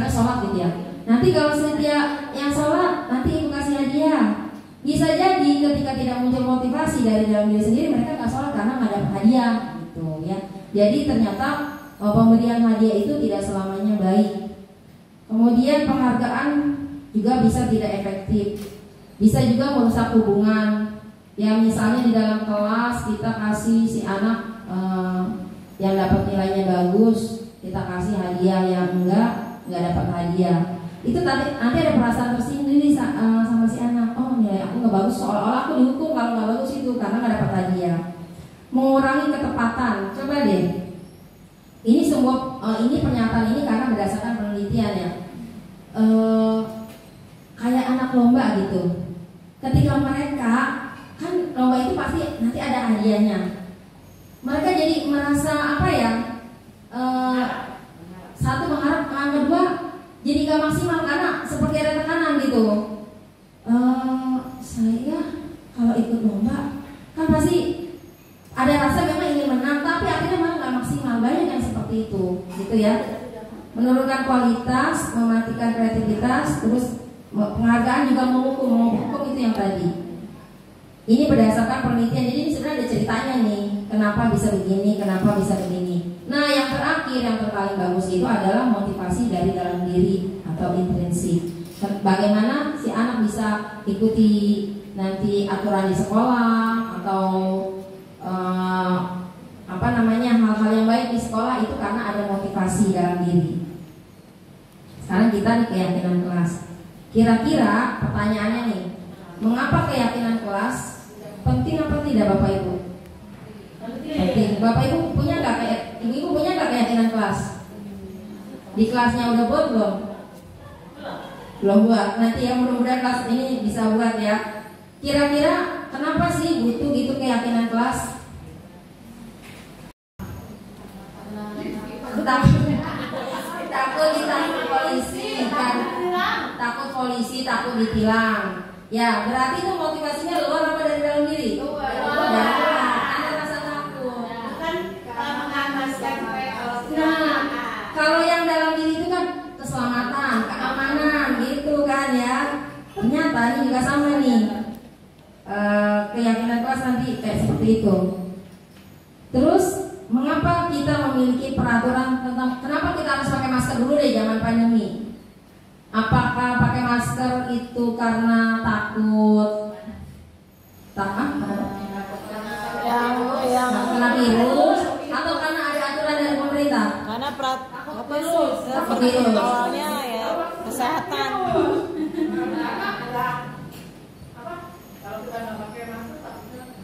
sholat gitu ya. Nanti kalau setiap yang sholat nanti ibu kasih hadiah. Bisa jadi ketika tidak muncul motivasi dari dalam diri sendiri, mereka nggak sholat karena nggak dapat hadiah, gitu ya. Jadi ternyata pemberian hadiah itu tidak selamanya baik. Kemudian penghargaan juga bisa tidak efektif. Bisa juga merusak hubungan. Ya misalnya di dalam kelas kita kasih si anak yang dapat nilainya bagus, kita kasih hadiah yang enggak dapat hadiah. Itu nanti ada perasaan tersendiri sama si anak. Oh nilai aku nggak bagus, seolah-olah aku dihukum kalau nggak bagus itu karena nggak dapat hadiah. Mengurangi ketepatan. Coba deh. Ini pernyataan ini karena berdasarkan penelitian ya. Kayak anak lomba gitu. Ketika mereka kan lomba itu pasti nanti ada hadiahnya. Mereka jadi merasa apa ya? Satu mengharap, kedua jadi gak maksimal karena seperti ada tekanan gitu. Saya kalau ikut lomba kan pasti ada rasa memang ingin menang, tapi akhirnya malah nggak maksimal. Banyak yang seperti itu, gitu ya. Menurunkan kualitas, mematikan kreativitas, terus penghargaan juga menghukum itu yang tadi. Ini berdasarkan penelitian. Jadi ini sebenarnya ada ceritanya nih, kenapa bisa begini, kenapa bisa begini. Nah, yang terakhir, yang paling bagus itu adalah motivasi dari dalam diri atau intrinsik. Bagaimana si anak bisa ikuti nanti aturan di sekolah atau hal-hal yang baik di sekolah itu karena ada motivasi dalam diri. Sekarang kita di keyakinan kelas. Kira-kira pertanyaannya nih, mengapa keyakinan kelas penting apa tidak Bapak Ibu? Penting. Bapak Ibu punya nggak Ibu-ibu punya nggak keyakinan kelas? Di kelasnya udah buat belum? Belum buat. Nanti ya mudah-mudahan kelas ini bisa buat ya. Kira-kira kenapa sih butuh gitu keyakinan kelas? Takut ditangkap polisi kan? Takut polisi, takut ditilang. Ya berarti itu motivasinya luar apa dari dalam diri? Luar. Ada rasa takut. Nah, kalau yang dalam diri itu kan keselamatan, keamanan gitu kan ya. Ternyata ini juga sama nih. Keyakinan kelas nanti kayak seperti itu. Terus mengapa kita memiliki peraturan tentang kenapa kita harus pakai masker dulu deh zaman pandemi? Apakah pakai masker itu karena takut yang kena virus atau karena ada aturan dari pemerintah? Karena awalnya ya kesehatan.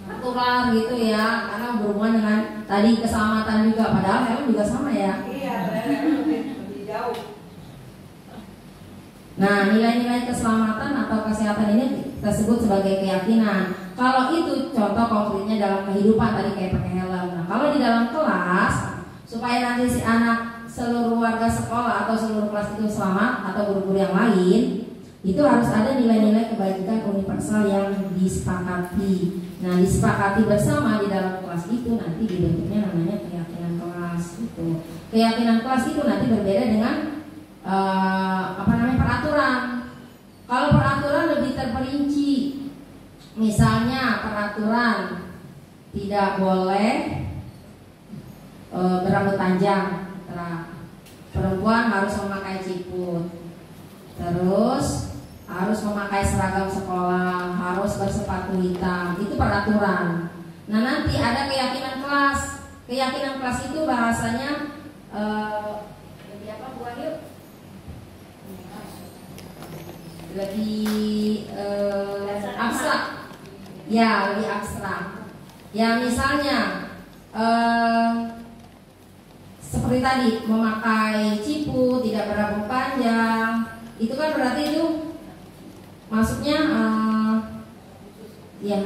Aturan gitu ya, karena berhubungan dengan tadi keselamatan juga, padahal helm juga sama ya. Iya, lebih jauh. Nah, nilai-nilai keselamatan atau kesehatan ini kita sebut sebagai keyakinan. Kalau itu contoh konkretnya dalam kehidupan tadi kayak pakai helm. Nah, kalau di dalam kelas supaya nanti si anak seluruh warga sekolah atau seluruh kelas itu selamat atau guru-guru yang lain, itu harus ada nilai-nilai kebaikan universal yang disepakati. Nah, disepakati bersama di dalam kelas itu nanti dibentuknya namanya keyakinan kelas itu. Keyakinan kelas itu nanti berbeda dengan peraturan. Kalau peraturan lebih terperinci. Misalnya peraturan tidak boleh berambut panjang, perempuan harus memakai ciput, terus harus memakai seragam sekolah, harus bersepatu hitam. Itu peraturan. Nah, nanti ada keyakinan kelas. Keyakinan kelas itu bahasanya lebih apa Bu Wahyu? Lebih abstrak. Ya, lebih abstrak. Ya, misalnya seperti tadi memakai ciput, tidak berambut panjang, itu kan berarti itu masuknya ya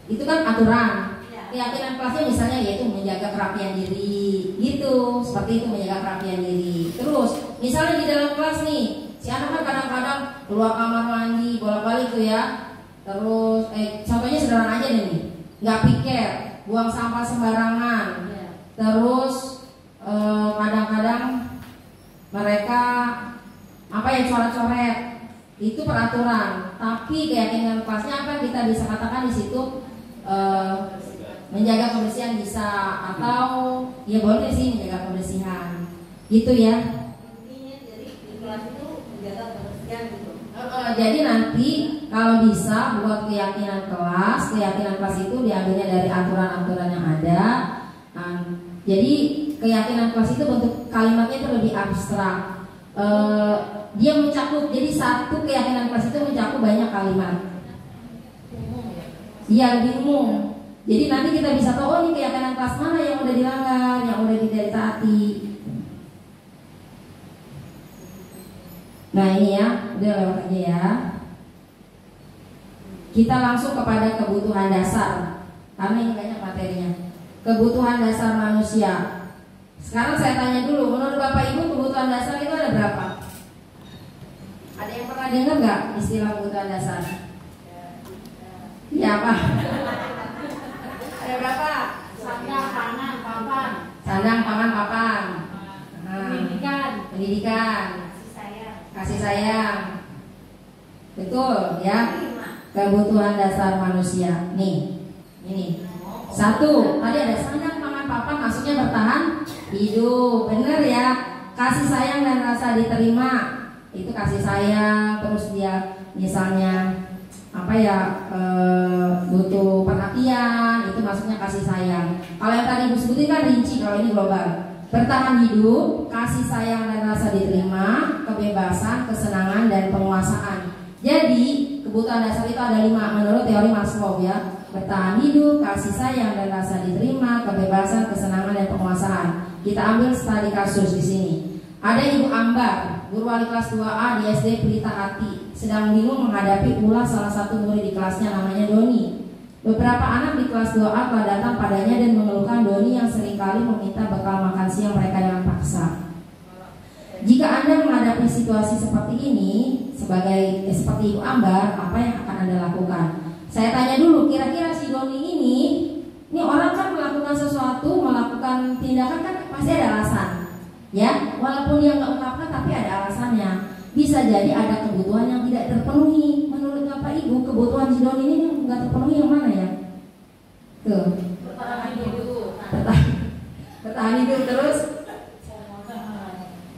itu kan aturan. Keyakinan kelasnya misalnya yaitu menjaga kerapian diri, gitu, seperti itu, menjaga kerapian diri. Terus misalnya di dalam kelas nih, si anak kan kadang-kadang keluar kamar mandi bolak-balik tuh ya. Terus contohnya sederhana aja deh nih, nggak pikir, buang sampah sembarangan. Terus kadang-kadang mereka coret-coret, itu peraturan. Tapi keyakinan kelasnya apa kita bisa katakan di situ menjaga kebersihan bisa, atau ya boleh sih menjaga kebersihan, gitu ya. Intinya jadi di kelas itu menjaga kebersihan gitu. Jadi nanti kalau bisa buat keyakinan kelas itu diambilnya dari aturan-aturan yang ada. Jadi keyakinan kelas itu bentuk kalimatnya itu lebih abstrak. Dia mencakup, jadi satu keyakinan kelas itu mencakup banyak kalimat. Iya, lebih umum. Jadi nanti kita bisa tahu, oh ini keyakinan kelas mana yang udah dilanggar, yang udah tidak ditaati. Nah ini ya, udah lewat aja ya. Kita langsung kepada kebutuhan dasar, karena ini banyak materinya. Kebutuhan dasar manusia. Sekarang saya tanya dulu, menurut Bapak Ibu kebutuhan dasar itu ada berapa? Ada yang pernah dengar nggak istilah kebutuhan dasar? Ya apa? Ada berapa? Sandang, pangan, papan. Sandang, pangan, papan. Pendidikan. Kasih sayang. Betul ya. Kebutuhan dasar manusia. Nih, ini. Satu, tadi ada sandang, pangan, papan, maksudnya bertahan hidup, bener ya. Kasih sayang dan rasa diterima itu kasih sayang. Terus dia misalnya apa ya, butuh perhatian, itu maksudnya kasih sayang. Kalau yang tadi Ibu sebutin kan rinci, kalau ini global. Bertahan hidup, kasih sayang dan rasa diterima, kebebasan, kesenangan dan penguasaan. Jadi kebutuhan dasar itu ada 5 menurut teori Maslow ya. Bertahan hidup, kasih sayang dan rasa diterima, kebebasan, kesenangan dan penguasaan. Kita ambil studi kasus di sini. Ada Ibu Ambar, guru wali kelas 2A di SD Pelita Hati, sedang bingung menghadapi ulah salah satu murid di kelasnya namanya Doni. Beberapa anak di kelas 2A telah datang padanya dan mengeluhkan Doni yang seringkali meminta bekal makan siang mereka dengan paksa. Jika Anda menghadapi situasi seperti ini seperti Ibu Ambar, apa yang akan Anda lakukan? Saya tanya dulu, kira-kira si Doni ini orang kan melakukan sesuatu, melakukan tindakan kan pasti ada alasan. Ya, walaupun dia nggak ungkapkan tapi ada alasannya. Bisa jadi ada kebutuhan yang tidak terpenuhi. Menurut Bapak Ibu, kebutuhan si Doni ini nggak terpenuhi yang mana ya? Tuh. Bertahan hidup terus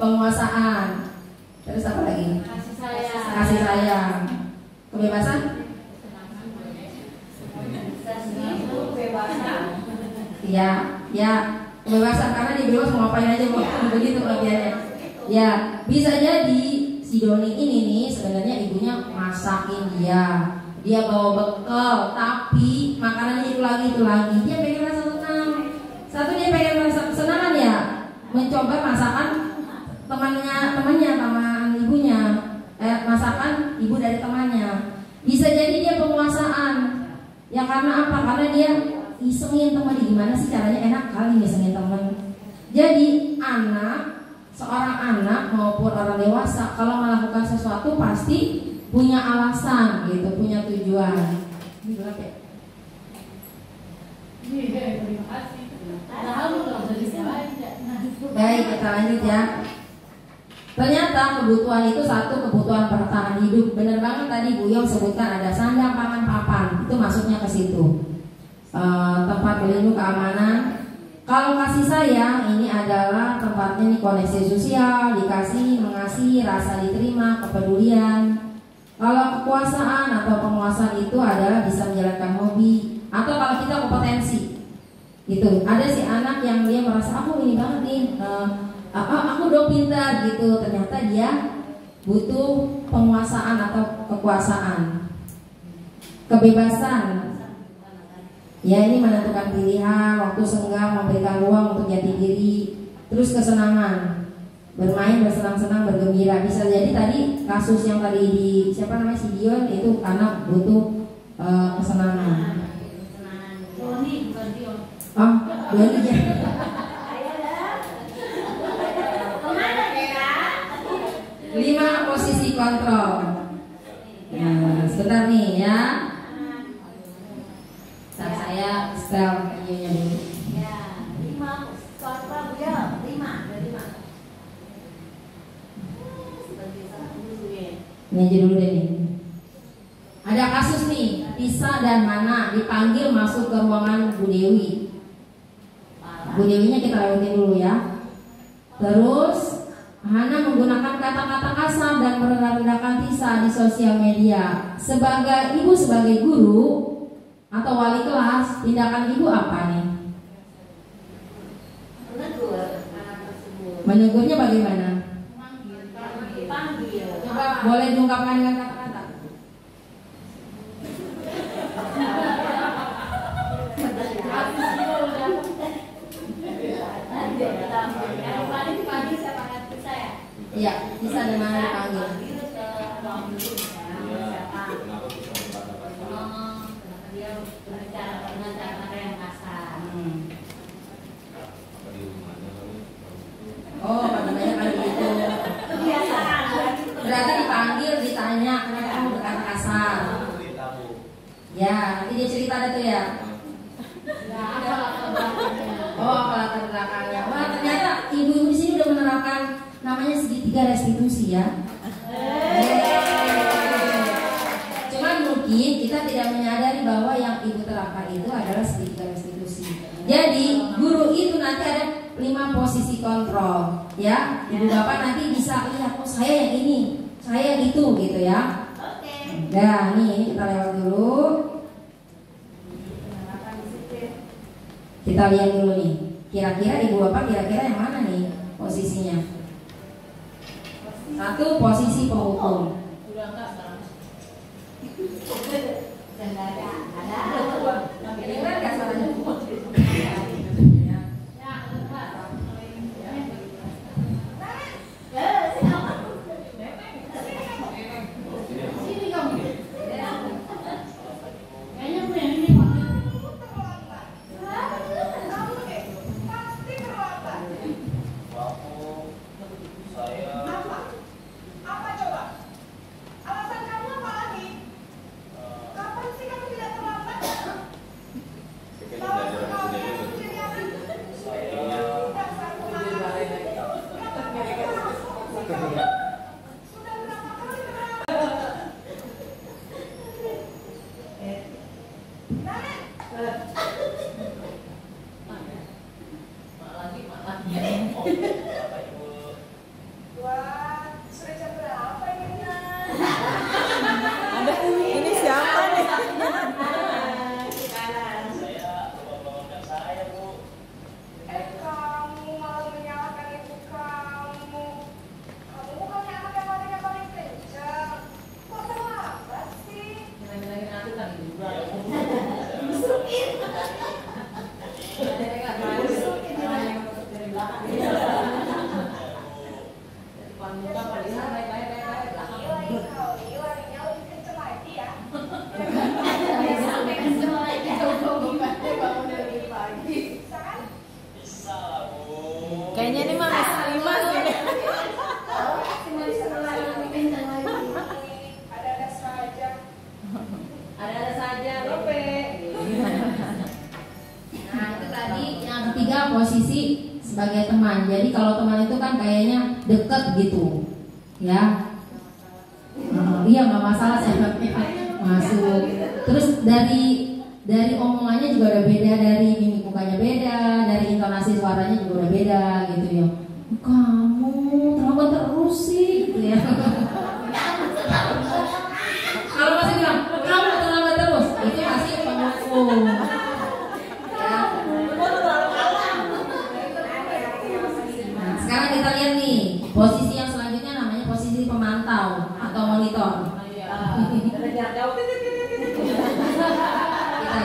penguasaan. Terus apa lagi? Kasih sayang. Kebebasan? Ya, kebebasan karena dia bebas mau ngapain aja mau begitu kelebihannya. Ya, bisa jadi si Doni ini nih sebenarnya ibunya masakin dia bawa bekal, tapi makanannya itu lagi. Dia pengen rasa senang. Satu dia pengen rasa kesenangan ya, mencoba masakan teman ibunya, masakan ibu dari temannya. Bisa jadi dia penguasaan. Ya karena apa? Karena dia isengin teman, gimana sih caranya enak kali ngisengin teman. Jadi seorang anak maupun orang dewasa kalau melakukan sesuatu pasti punya alasan gitu, punya tujuan. Ini gelap ya? Baik, kita lanjut ya. Ternyata kebutuhan itu satu, kebutuhan bertahan hidup. Benar banget tadi Bu Yom sebutkan ada sandang, pangan, papan. Itu masuknya ke situ. Tempat berlindung, keamanan. Kalau kasih sayang ini adalah tempatnya nih koneksi sosial, dikasih, mengasihi, rasa diterima, kepedulian. Kalau kekuasaan atau penguasaan itu adalah bisa menjalankan hobi atau kalau kita kompetensi. Gitu. Ada si anak yang dia merasa aku ini banget nih, aku udah pintar gitu. Ternyata dia butuh penguasaan atau kekuasaan. Kebebasan. Ya ini menentukan pilihan, waktu senggang, memberikan ruang untuk jati diri. Terus kesenangan, bermain, bersenang-senang, bergembira. Bisa jadi tadi kasus yang tadi di siapa namanya si Dion itu karena butuh kesenangan. Doni bukan Dion. Oh, Doni ya. Kemana ya? 5 posisi kontrol. Nah, sebentar nih ya. Saya setel videonya dulu. Ya, 5 kontrol ya, 5. Ini aja dulu deh nih. Ada kasus nih, Tisa dan Mana dipanggil masuk ke ruangan Bu Dewi. Bu Dewinya kita lewatin dulu ya. Terus Hana menggunakan kata-kata kasar dan merendahkan Tisa di sosial media. Sebagai ibu, sebagai guru atau wali kelas, tindakan ibu apa nih? Menegur anak tersebut. Menegurnya bagaimana? Panggil. Coba boleh diungkapkan dengan kata-kata. Iya, bisa dan Mana dipanggil. Kenapa bisa berkata-kata? Dia berbicara dengan cara yang kasar. Apa di rumahnya kali? Oh, katanya kan gitu. Kebiasaan. Berarti dipanggil, ditanya kenapa kamu berkata kasar. Ya, nanti dia cerita ada tuh ya. Oh, apa latar belakangnya? Wah, ternyata ibu-ibu di sini udah menerapkan namanya segitiga restitusi ya. Cuman mungkin kita tidak menyadari bahwa yang ibu terapkan itu adalah segitiga restitusi. Jadi guru itu nanti ada 5 posisi kontrol ya. Ibu bapak nanti bisa lihat, oh saya yang ini, saya yang itu gitu ya. Oke. Nah, ini kita lewat dulu. Kita lihat dulu nih. Kira-kira ibu bapak kira-kira yang mana nih posisinya? 1 posisi penghukum. Udah enggak sekarang. Dan ada. Kedengeran nggak suaranya? Sini kamu. Kayaknya aku yang ini Pak. Apa coba? Alasan kamu apa lagi? Kapan sih kamu tidak terlambat? Wah, sudah jam berapa ini? Ada ini siapa nih? Kamu malah menyalahkan ibu kamu. Kamu bukannya anak yang matanya paling kencang. Kok terlambat sih? Bilangin aku kan juga. Masukin. Larinya lebih kencang lagi ya. Sampai ke sekolah aja. Bisa kan? Kayaknya ini mah Miss Limas ini. Cuma di sekolah yang lebih kencang lagi. Ada-ada saja. Ada saja, Lope. Nah, itu tadi yang ketiga posisi sebagai teman. Jadi kalau teman itu kan kayaknya deket gitu, ya. Iya nggak masalah sih masuk. Terus dari omongannya juga udah beda, dari mimik mukanya beda, dari intonasi suaranya juga udah beda gitu ya. Kamu terlambat terus sih, gitu ya. Kalau masih bilang kamu terlambat terus, itu masih penghukum. Nah, sekarang kita lihat nih posisi yang selanjutnya, namanya posisi pemantau atau monitor. Kita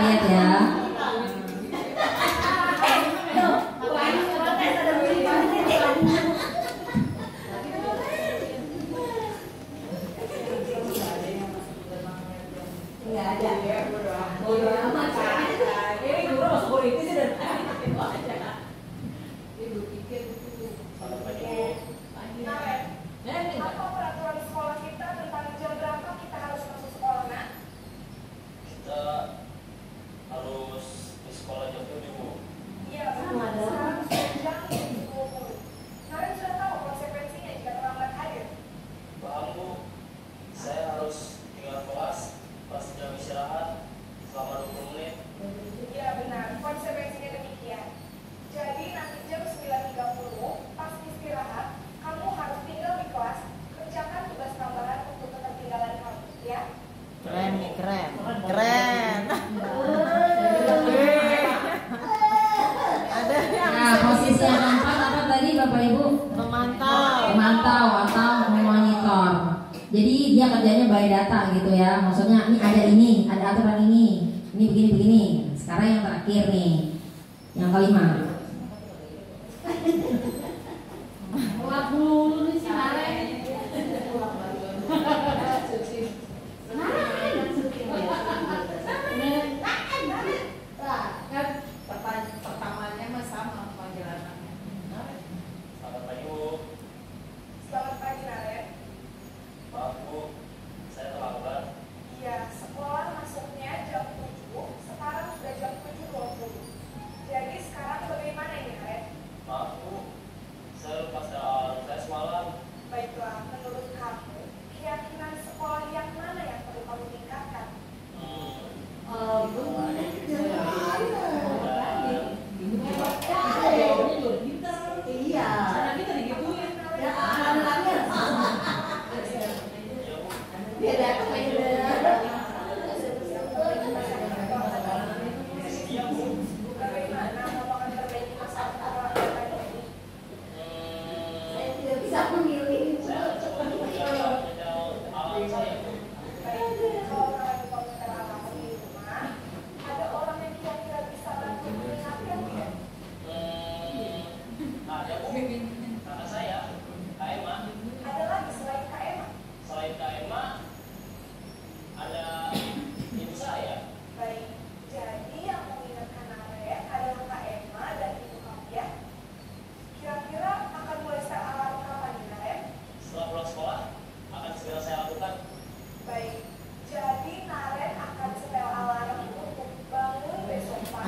lihat ya. Nggak ada. Apa peraturan sekolah kita tentang jam berapa kita harus masuk sekolah, nak? Kita harus di sekolah jam 7, Bu. Iya, sekarang sudah jam 20. Kalian sudah tahu konsekuensinya jika terlambat hadir. Paham, Bu? Saya harus tinggal kelas pas jam istirahat selama 20 menit. Iya benar, konsekuensinya demikian. Jadi nanti jam 9.30 pas istirahat, kamu harus tinggal di kelas, kerjakan tugas tambahan untuk ketertinggalan kamu, ya? Keren nih, keren. Keren. Ada yang Nah, posisi yang keempat apa tadi Bapak Ibu? memantau. Memantau atau memonitor. Jadi dia kerjanya by data gitu ya. Maksudnya ini ada aturan ini begini. Sekarang yang terakhir nih, yang kelima. Uap dulu nih si Mare. Pertamanya mah sama panggilannya. Selamat pagi, Bu. Selamat pagi, Naren. Maaf, Bu. Saya terlambat. Iya, sekolah masuknya jam 7, sekarang sudah jam 7.20. Jadi sekarang bagaimana?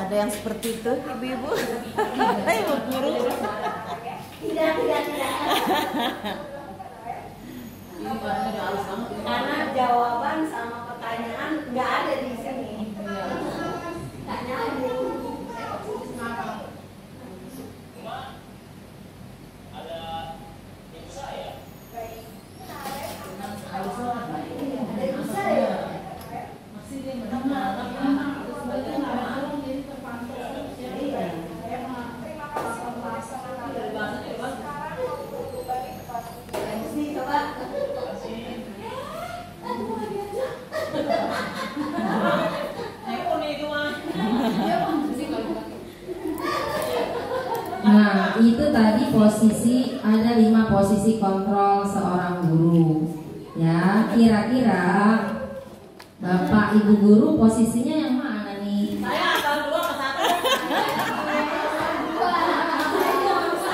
Ada yang seperti itu, ibu-ibu. Ibu guru. Tidak. Ini bahannya udah halus banget. Karena jawaban sama pertanyaan nggak ada di sini. Tanya aja. Ada ibu saya. Halus banget. Ada bisa ya. Masih dia benar-benar terus bagian malam jadi terpantau. Terima kasih untuk semangat. Dari bahasanya ya, Bang. Sekarang kamu berbalik ke kelas 3. Sini coba. Nah, itu tadi posisi, ada 5 posisi kontrol seorang guru. Ya, kira-kira Bapak Ibu guru posisinya yang mana nih? Saya hafal 2 ke 1.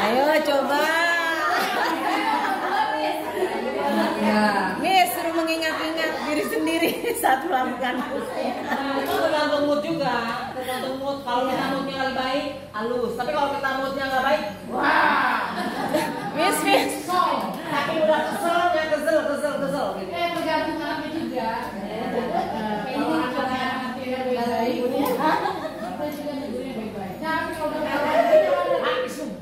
Ayo coba. Ya, Miss suruh mengingat-ingat diri sendiri saat melakukan. Itu tergantung mood juga, tergantung mood. Kalau kita moodnya lagi baik, halus. Tapi kalau kita moodnya nggak baik, wah. Miss. Tapi udah kesel gitu. Tergantung anaknya juga. Ini juga ibunya. Kita juga negurnya baik-baik. Tapi kalau udah langsung.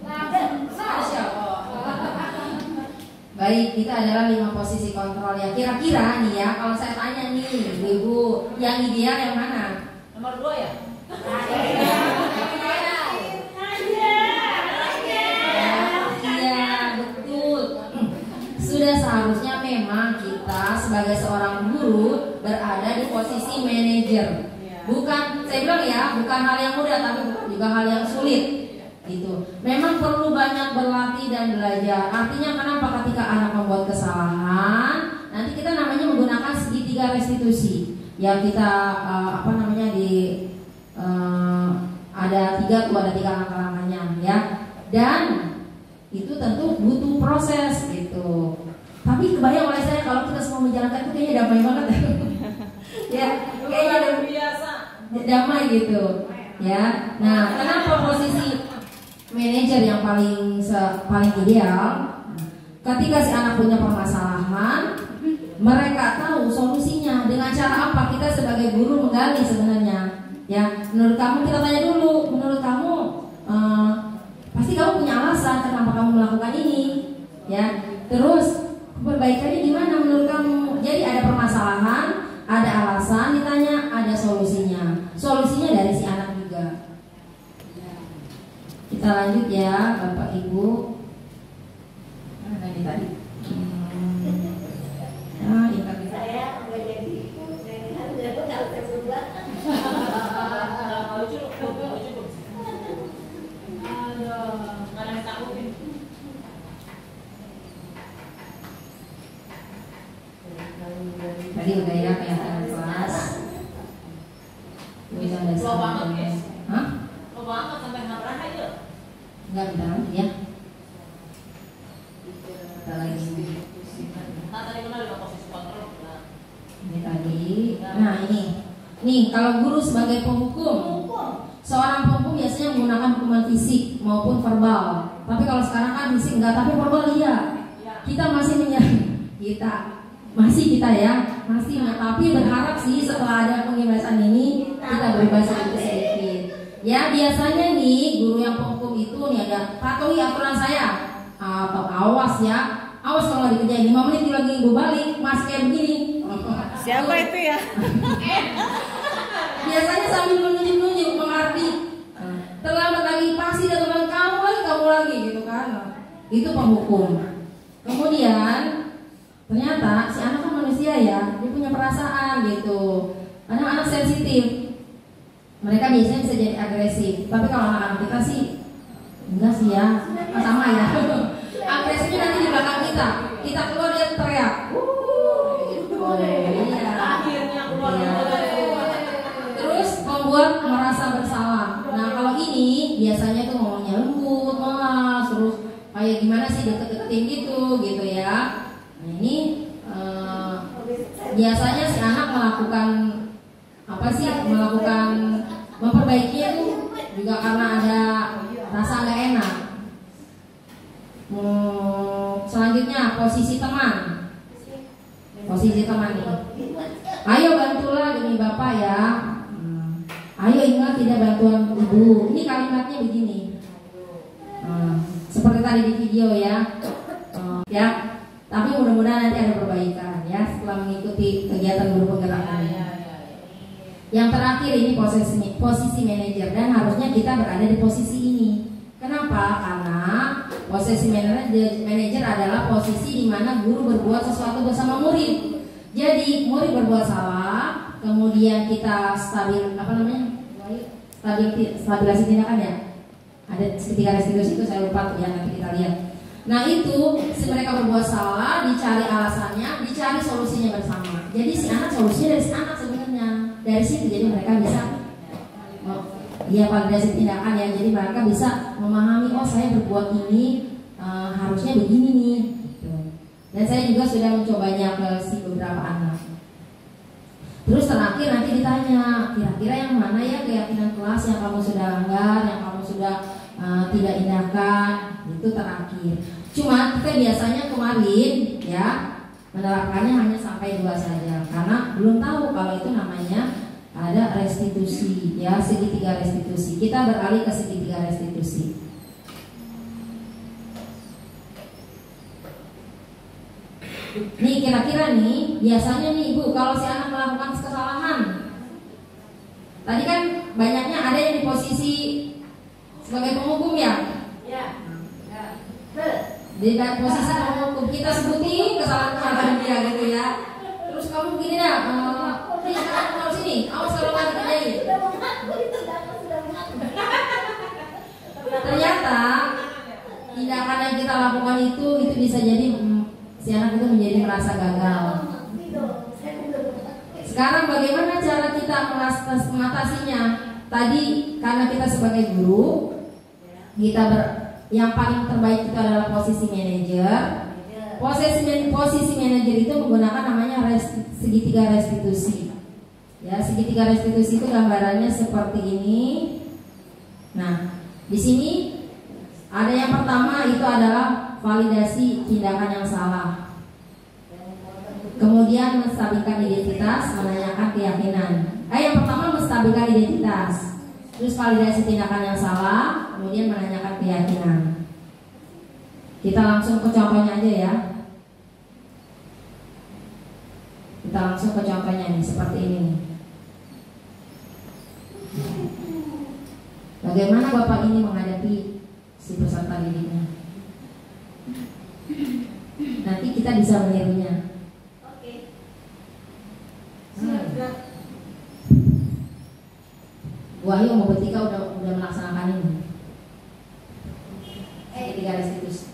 baik, kita adalah 5 posisi kontrol ya. Kira-kira nih ya, kalau saya tanya nih, Ibu, yang ideal yang mana? Nomor 2 ya? Iya, betul. Sudah seharusnya memang kita sebagai seorang guru berada di posisi manajer. Bukan, saya bilang ya, bukan hal yang mudah, tapi juga hal yang sulit. Gitu. Memang perlu banyak berlatih dan belajar. Artinya kenapa ketika anak membuat kesalahan, nanti kita namanya menggunakan segitiga restitusi. Ya kita ada 3 langkah-langkahnya ya. Dan itu tentu butuh proses gitu. Tapi kebayang oleh saya kalau kita semua menjalankan itu kayaknya damai banget. Ya, kayaknya biasa. Damai gitu. Ya. Nah, kenapa posisi manajer yang paling ideal? Ketika si anak punya permasalahan, mereka tahu solusinya. Dengan cara apa? Kita sebagai guru menggali sebenarnya. Ya, menurut kamu kita tanya dulu. Menurut kamu pasti kamu punya alasan kenapa kamu melakukan ini. Ya, terus perbaikannya gimana menurut kamu? Jadi ada permasalahan, ada alasan, ditanya, ada solusinya. Solusinya dari si anak juga. Kita lanjut ya, Bapak Ibu. Mana ini tadi? Ingat. Saya nggak jadi kalau saya berubah. Tadi udah ya kelihatan kelas. Bisa ada Slow banget, guys. Hah? Lo banget sampai nggak aja. Enggak, bentar lagi ya. Bentar lagi. Nah tadi benar di posisi kontrol. Ini tadi. Nah ini. Nih kalau guru sebagai penghukum, seorang penghukum biasanya menggunakan hukuman fisik maupun verbal. Tapi kalau sekarang kan fisik enggak, tapi verbal iya. Kita masih tapi berharap sih setelah ada pembebasan ini kita berubah sedikit. Ya biasanya nih guru yang penghukum itu nih ada patuhi aturan saya atau awas ya, awas kalau dikerjain 5 menit lagi gue balik mas kayak begini. Siapa itu ya? Biasanya sambil menunjuk-nunjuk mengerti. Terlambat lagi pasti datang kamu lagi gitu kan. Itu penghukum. Kemudian ternyata si anak kan manusia ya, dia punya perasaan gitu. Anak-anak sensitif, mereka biasanya bisa jadi agresif. Tapi kalau anak-anak kita sih enggak sih ya, sama ya. Agresifnya nanti di belakang kita keluar dia teriak. Iya. Akhirnya keluar. Terus membuat merasa bersalah. Nah kalau ini biasanya tuh ngomongnya lembut, melas, terus kayak gimana sih deket-deketin gitu ya. Nah ini biasanya si anak melakukan memperbaikinya tuh juga karena ada rasa nggak enak. Selanjutnya posisi teman. Posisi teman nih. Ayo bantulah demi Bapak ya. Ayo ingat tidak bantuan ibu. Ini kalimatnya begini. Seperti tadi di video ya. Ya. Tapi mudah-mudahan nanti ada perbaikan ya setelah mengikuti kegiatan guru penggerak ini. Yang terakhir ini posisi manajer, dan harusnya kita berada di posisi ini. Kenapa? Karena posisi manajer adalah posisi di mana guru berbuat sesuatu bersama murid. Jadi murid berbuat salah, kemudian kita stabilisasi tindakan ya. Ada segitiga restitusi itu saya lupa ya, nanti kita lihat. Nah itu mereka berbuat salah, dicari alasannya, dicari solusinya bersama. Jadi si anak solusinya dari si anak sebenarnya. Dari situ jadi mereka bisa validasi tindakan ya. Jadi mereka bisa memahami, oh saya berbuat ini harusnya begini nih. Dan saya juga sudah mencobanya ke si beberapa anak. Terus terakhir nanti ditanya, kira-kira yang mana ya keyakinan kelas yang kamu sudah langgar, yang kamu sudah tidak indahkan, itu terakhir. Cuma kita biasanya kemarin ya menerapkannya hanya sampai 2 saja, karena belum tahu kalau itu namanya ada restitusi ya, segitiga restitusi. Kita beralih ke segitiga restitusi. Nih kira-kira nih biasanya nih ibu, kalau si anak melakukan kesalahan, tadi kan banyaknya ada yang di posisi sebagai penghukum ya. Di posisi penghukum kita sebutin kesalahan dia gitu ya. Terus kamu gini dah, nih sekarang kamu sini, awas kalau nggak dikerjain. Ternyata tindakan yang kita lakukan itu bisa jadi si anak itu menjadi merasa gagal. Sekarang bagaimana cara kita mengatasinya? Tadi karena kita sebagai guru, yang paling terbaik itu adalah posisi manajer. Posisi manajer itu menggunakan namanya segitiga restitusi. Ya, segitiga restitusi itu gambarannya seperti ini. Nah, di sini ada yang pertama itu adalah validasi tindakan yang salah. Kemudian menstabilkan identitas, menanyakan keyakinan. Yang pertama menstabilkan identitas. Terus validasi tindakan yang salah, kemudian menanyakan keyakinan. Kita langsung ke contohnya aja ya. Kita langsung ke contohnya nih, seperti ini. Bagaimana Bapak ini menghadapi si peserta didiknya? Nanti kita bisa menirunya. Wahyu mau Betika udah melaksanakan ini. Segitiga restitusi.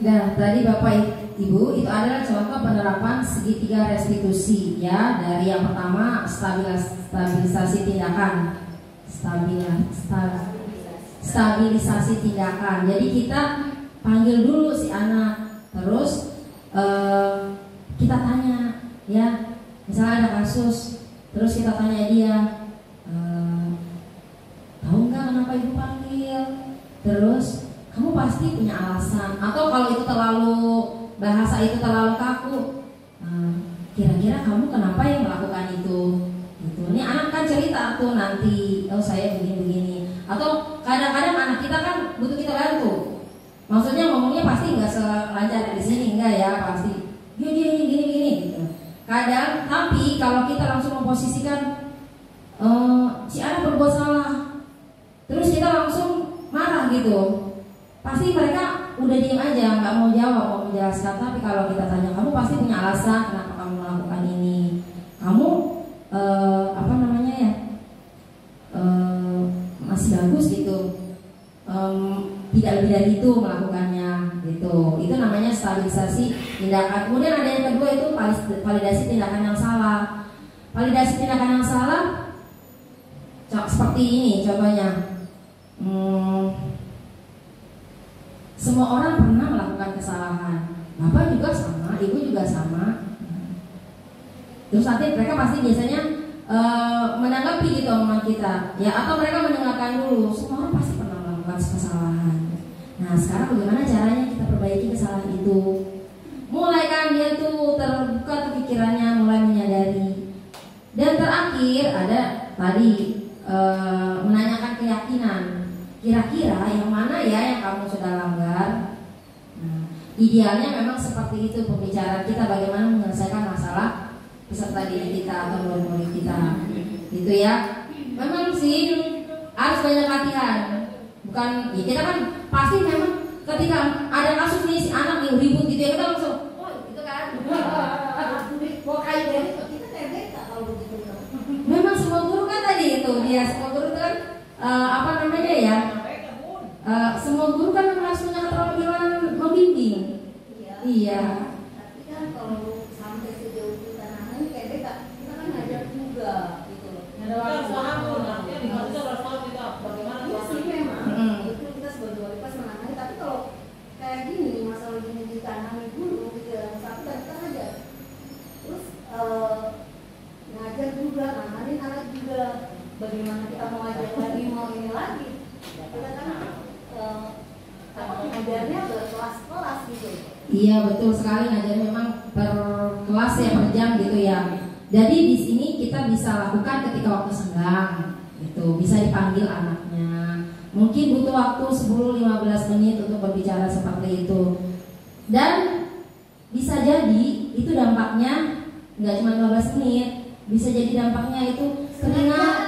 Nah, tadi Bapak Ibu itu adalah contoh penerapan segitiga restitusi ya. Dari yang pertama stabilisasi tindakan, stabilisasi tindakan. Jadi kita panggil dulu si anak, terus kita tanya ya, misalnya ada kasus, terus kita tanya dia, tahu nggak kenapa ibu panggil? Terus kamu pasti punya alasan, atau kalau itu terlalu bahasa itu terlalu kaku, kira-kira kamu kenapa yang melakukan itu? Gitu. Ini anak kan cerita tuh nanti, oh saya begini-begini. Atau kadang-kadang anak kita kan butuh kita bantu. Maksudnya ngomongnya pasti nggak selancar di sini, enggak ya, pasti gini gitu. Kadang, tapi kalau kita langsung memposisikan si anak berbuat salah, terus kita langsung marah gitu, pasti mereka udah diem aja, nggak mau jawab, mau menjelaskan. Tapi kalau kita tanya, kamu pasti punya alasan kenapa kamu melakukan ini. Kamu masih bagus gitu, tidak lebih dari itu melakukannya gitu. Itu namanya stabilisasi tindakan. Kemudian ada yang kedua itu validasi tindakan yang salah. Validasi tindakan yang salah seperti ini contohnya. Semua orang pernah melakukan kesalahan. Bapak juga sama, ibu juga sama. Terus nanti mereka pasti biasanya menanggapi gitu omongan kita, ya, atau mereka mendengarkan dulu. Semua orang pasti pernah melakukan kesalahan. Nah, sekarang bagaimana caranya kita perbaiki kesalahan itu? Mulai kan dia tuh terbuka tuh pikirannya, mulai menyadari. Dan terakhir ada tadi menanyakan keyakinan. Kira-kira yang mana ya yang kamu sudah langgar? Nah, idealnya memang seperti itu pembicaraan kita, bagaimana menyelesaikan masalah peserta didik kita atau murid-murid kita, gitu ya. Memang sih harus banyak latihan. Bukan, ya kita kan pasti memang ketika ada kasus nih si anak yang ribut gitu ya, kita langsung, oh gitu kan, mau kayak gitu, kita kayak kalau begitu. Memang semua guru kan tadi itu dia, semua guru kan semua guru kan harus punya keterampilan membimbing. Iya. Tapi kan kalau sampai sejauh kita nangani kayak kita kan ngajak juga gitu loh. Ada waktu paham artinya di kasusnya harus tahu kita bagaimana. Iya sih memang. Itu kita sebagai wali kelas menangani. Tapi kalau kayak gini masalah gini ditangani dulu gitu ya, satu dan kita aja. Terus ngajar juga, nanganin anak juga. Bagaimana kita mau ngajak lagi, mau ini lagi. Kita kan ngajarnya berkelas-kelas gitu. Iya betul sekali, ngajar memang per kelas ya, per jam gitu ya. Jadi di sini kita bisa lakukan ketika waktu senggang, gitu. Bisa dipanggil anaknya. Mungkin butuh waktu 10-15 menit untuk berbicara seperti itu. Dan bisa jadi itu dampaknya nggak cuma 15 menit, bisa jadi dampaknya itu keringat.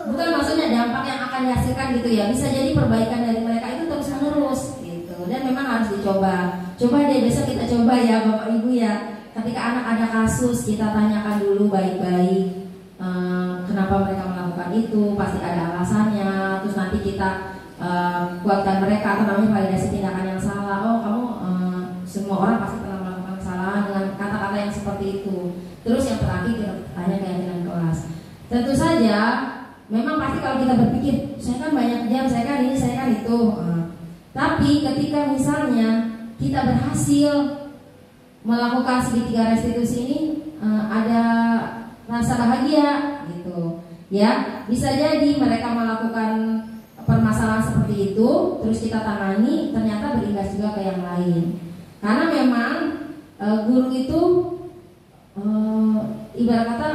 Bukan maksudnya dampak yang akan dihasilkan gitu ya. Bisa jadi perbaikan dari mereka itu terus menerus gitu. Dan memang harus dicoba. Coba deh besok kita coba ya Bapak Ibu ya. Ketika anak ada kasus, kita tanyakan dulu baik-baik kenapa mereka melakukan itu, pasti ada alasannya. Terus nanti kita kuatkan mereka, atau namanya validasi tindakan yang salah. Oh kamu semua orang pasti pernah melakukan kesalahan dengan kata-kata yang seperti itu. Terus yang terakhir kita tanya keyakinan kelas. Tentu saja memang pasti kalau kita berpikir, saya kan banyak jam, saya kan ini, saya kan itu. Tapi ketika misalnya kita berhasil melakukan segitiga restitusi ini, ada rasa bahagia gitu. Ya, bisa jadi mereka melakukan permasalahan seperti itu, terus kita tangani, ternyata berimbas juga ke yang lain. Karena memang guru itu ibarat kata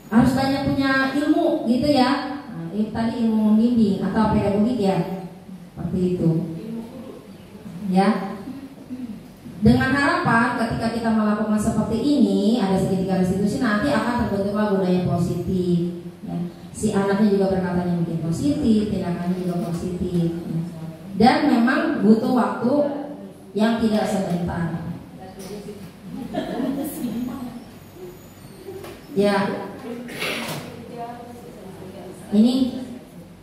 harus banyak punya ilmu gitu ya. Tadi ilmu membimbing atau pedagogik ya, seperti itu. Ya. Dengan harapan ketika kita melakukan seperti ini, ada segitiga restitusi, nanti akan terbentuklah budaya positif. Ya. Si anaknya juga berkatanya mungkin positif, tindakannya juga positif. Ya. Dan memang butuh waktu yang tidak sebentar. Ya. Ini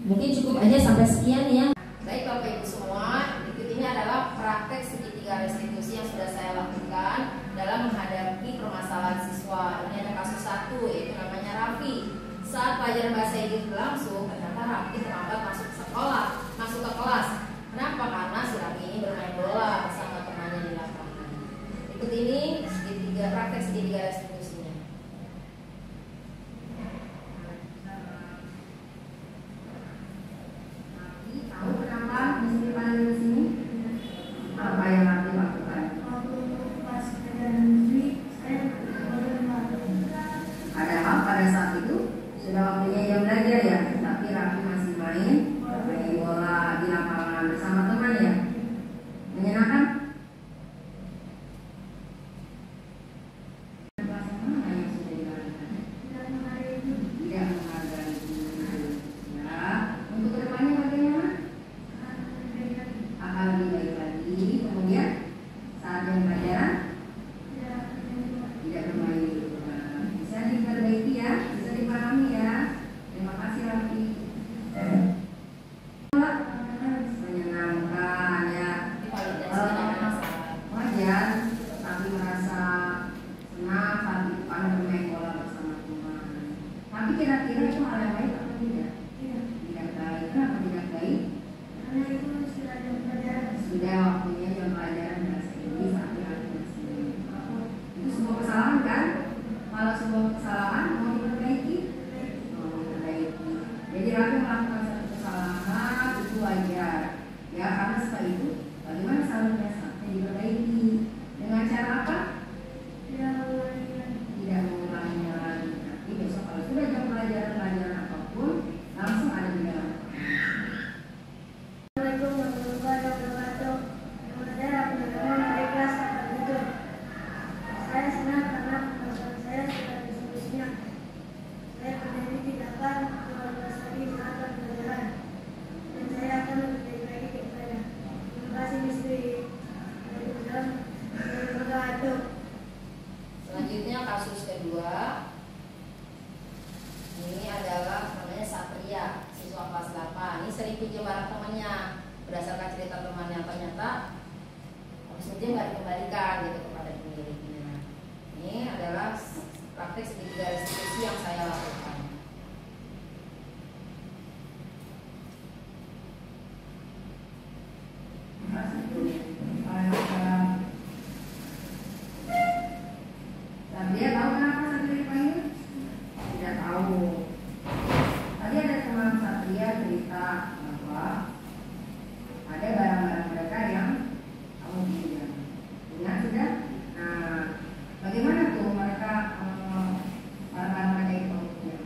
mungkin cukup aja sampai sekian ya. Baik Bapak Ibu semua, satu, yaitu namanya Raffi. Saat pelajaran bahasa Inggris berlangsung, ternyata Raffi terlambat masuk ke kelas. Kenapa? Karena si Raffi ini bermain bola bersama temannya di lapangan. Ikut ini praktek segitiga restitusinya. Raffi tahu kenapa mesti dipanggil di sini? Apa yang Raffi lakukan? Pas pelajaran negeri, saya ada hal pada saat itu sudah waktunya dia belajar ya, tapi Raffi masih main bola di lapangan bersama teman ya. Menyenangkan? Kelas mana yang sudah dilakukan? Tidak menghargai guru ya. Untuk kedepannya bagaimana? Akan lebih baik lagi. Kemudian saat jam pelajaran tidak bermain. Bisa diperbaiki ya, bisa dipahami ya. Terima kasih Raffi. Menyenangkan ya. Wajar, tapi merasa senang saat itu karena bermain bola bersama teman. Tapi kira-kira itu hal yang baik atau tidak? Tidak baik. Kenapa tidak baik? Karena itu sudah jam pelajaran. Sudah waktunya jam pelajaran bahasa Inggris tapi Raffi masih. Itu sebuah kesalahan kan? Kalau sebuah kesalahan mau diperbaiki, jadi Raffi melakukan satu kesalahan itu wajar ya, karena setelah itu bagaimana selanjutnya sampai diperbaiki dengan cara apa? Tidak mengulanginya lagi. Nanti besok kalau sudah jam pelajaran apapun langsung ada di dalam. Assalamualaikum warahmatullahi wabarakatuh. Nama saya Raffi dari kelas 8. Saya senang karena pelajaran saya sudah diskusinya. Saya berdiri tidak akan 12 lagi saat pelajaran, dan saya akan lebih baik lagi kepada. Terima kasih Misteri. Selanjutnya kasus kedua. Ini adalah namanya Satria, siswa kelas 8. Ini sering pinjam barang temannya. Berdasarkan cerita temannya, ternyata habis pinjam nggak dikembalikan gitu kepada pemiliknya. Ini adalah praktek segitiga restitusi yang saya lakukan. Dia tahu kenapa Satria dipanggil? Tidak tahu. Tadi ada teman Satria cerita bahwa ada barang-barang mereka yang kamu pinjam. Ingat sudah? Nah, bagaimana tuh mereka barang-barang mereka itu kamu pinjam?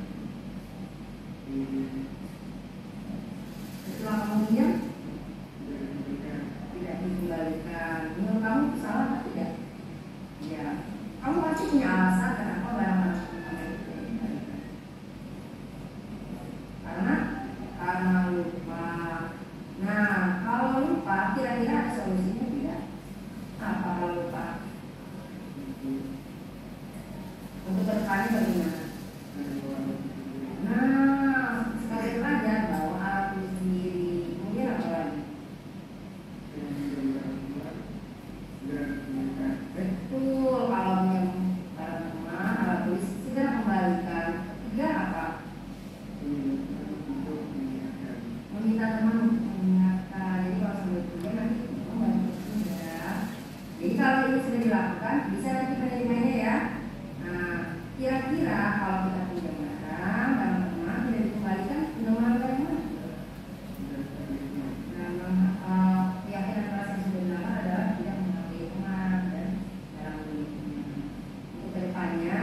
Setelah kamu pinjam, tidak dikembalikan. Menurut kamu itu salah atau tidak? Ya. Kamu pasti punya alasan kenapa barang-barang kamu itu dikembalikan. Karena lupa. Nah, kalau lupa, kira-kira ada solusinya tidak? Apa kalau lupa? Untuk bertanya bagaimana? Nah, sebagai pelajar bawa alat tulis sendiri. Kemudian apa lagi? Betul, kalau yang barang teman alat tulis segera kembalikan. Ketiga apa? Meminta teman untuk mengingatkan. Jadi kalau sampai tiga nanti kembali ya. Jadi kalau ini sudah dilakukan, bisa nanti menerimanya ya. Nah, kira-kira kalau kita punya barang teman tidak dikembalikan, nomor barang mana? Keyakinan kelas yang sudah dilakukan adalah tidak menghargai teman dan barang miliknya. Untuk kedepannya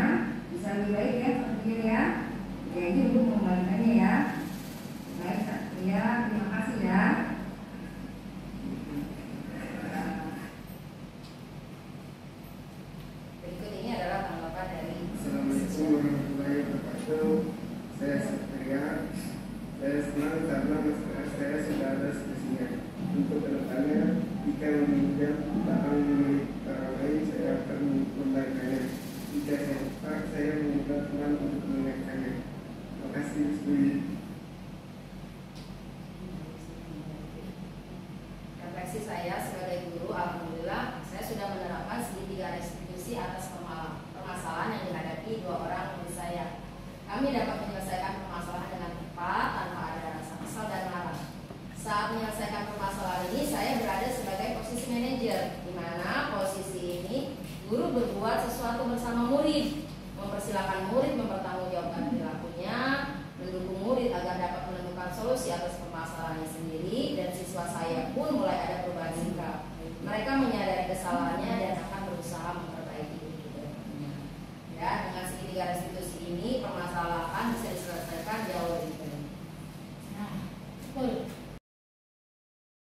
bisa lebih baik ya, seperti ya. Jadi untuk mengembalikannya ya. Baik Satria, terima kasih ya. Berikut ini adalah tanggapan dari Assalamualaikum warahmatullahi wabarakatuh. Saya Satria. Saya senang karena masalah saya sudah ada solusinya. Untuk kedepannya, jika meminjam barang milik orang lain, saya akan membalikannya. Jika saya lupa, saya meminta teman untuk mengingatkannya. Terima kasih, Bismillah. refleksi saya sebagai guru. Alhamdulillah, saya sudah menerapkan segitiga restitusi atas permasalahan yang dihadapi dua orang murid saya. kami dapat menyelesaikan permasalahan dengan cepat tanpa ada rasa kesal dan marah. Saat menyelesaikan permasalahan ini, saya berada sebagai posisi manajer, di mana posisi ini guru berbuat sesuatu bersama murid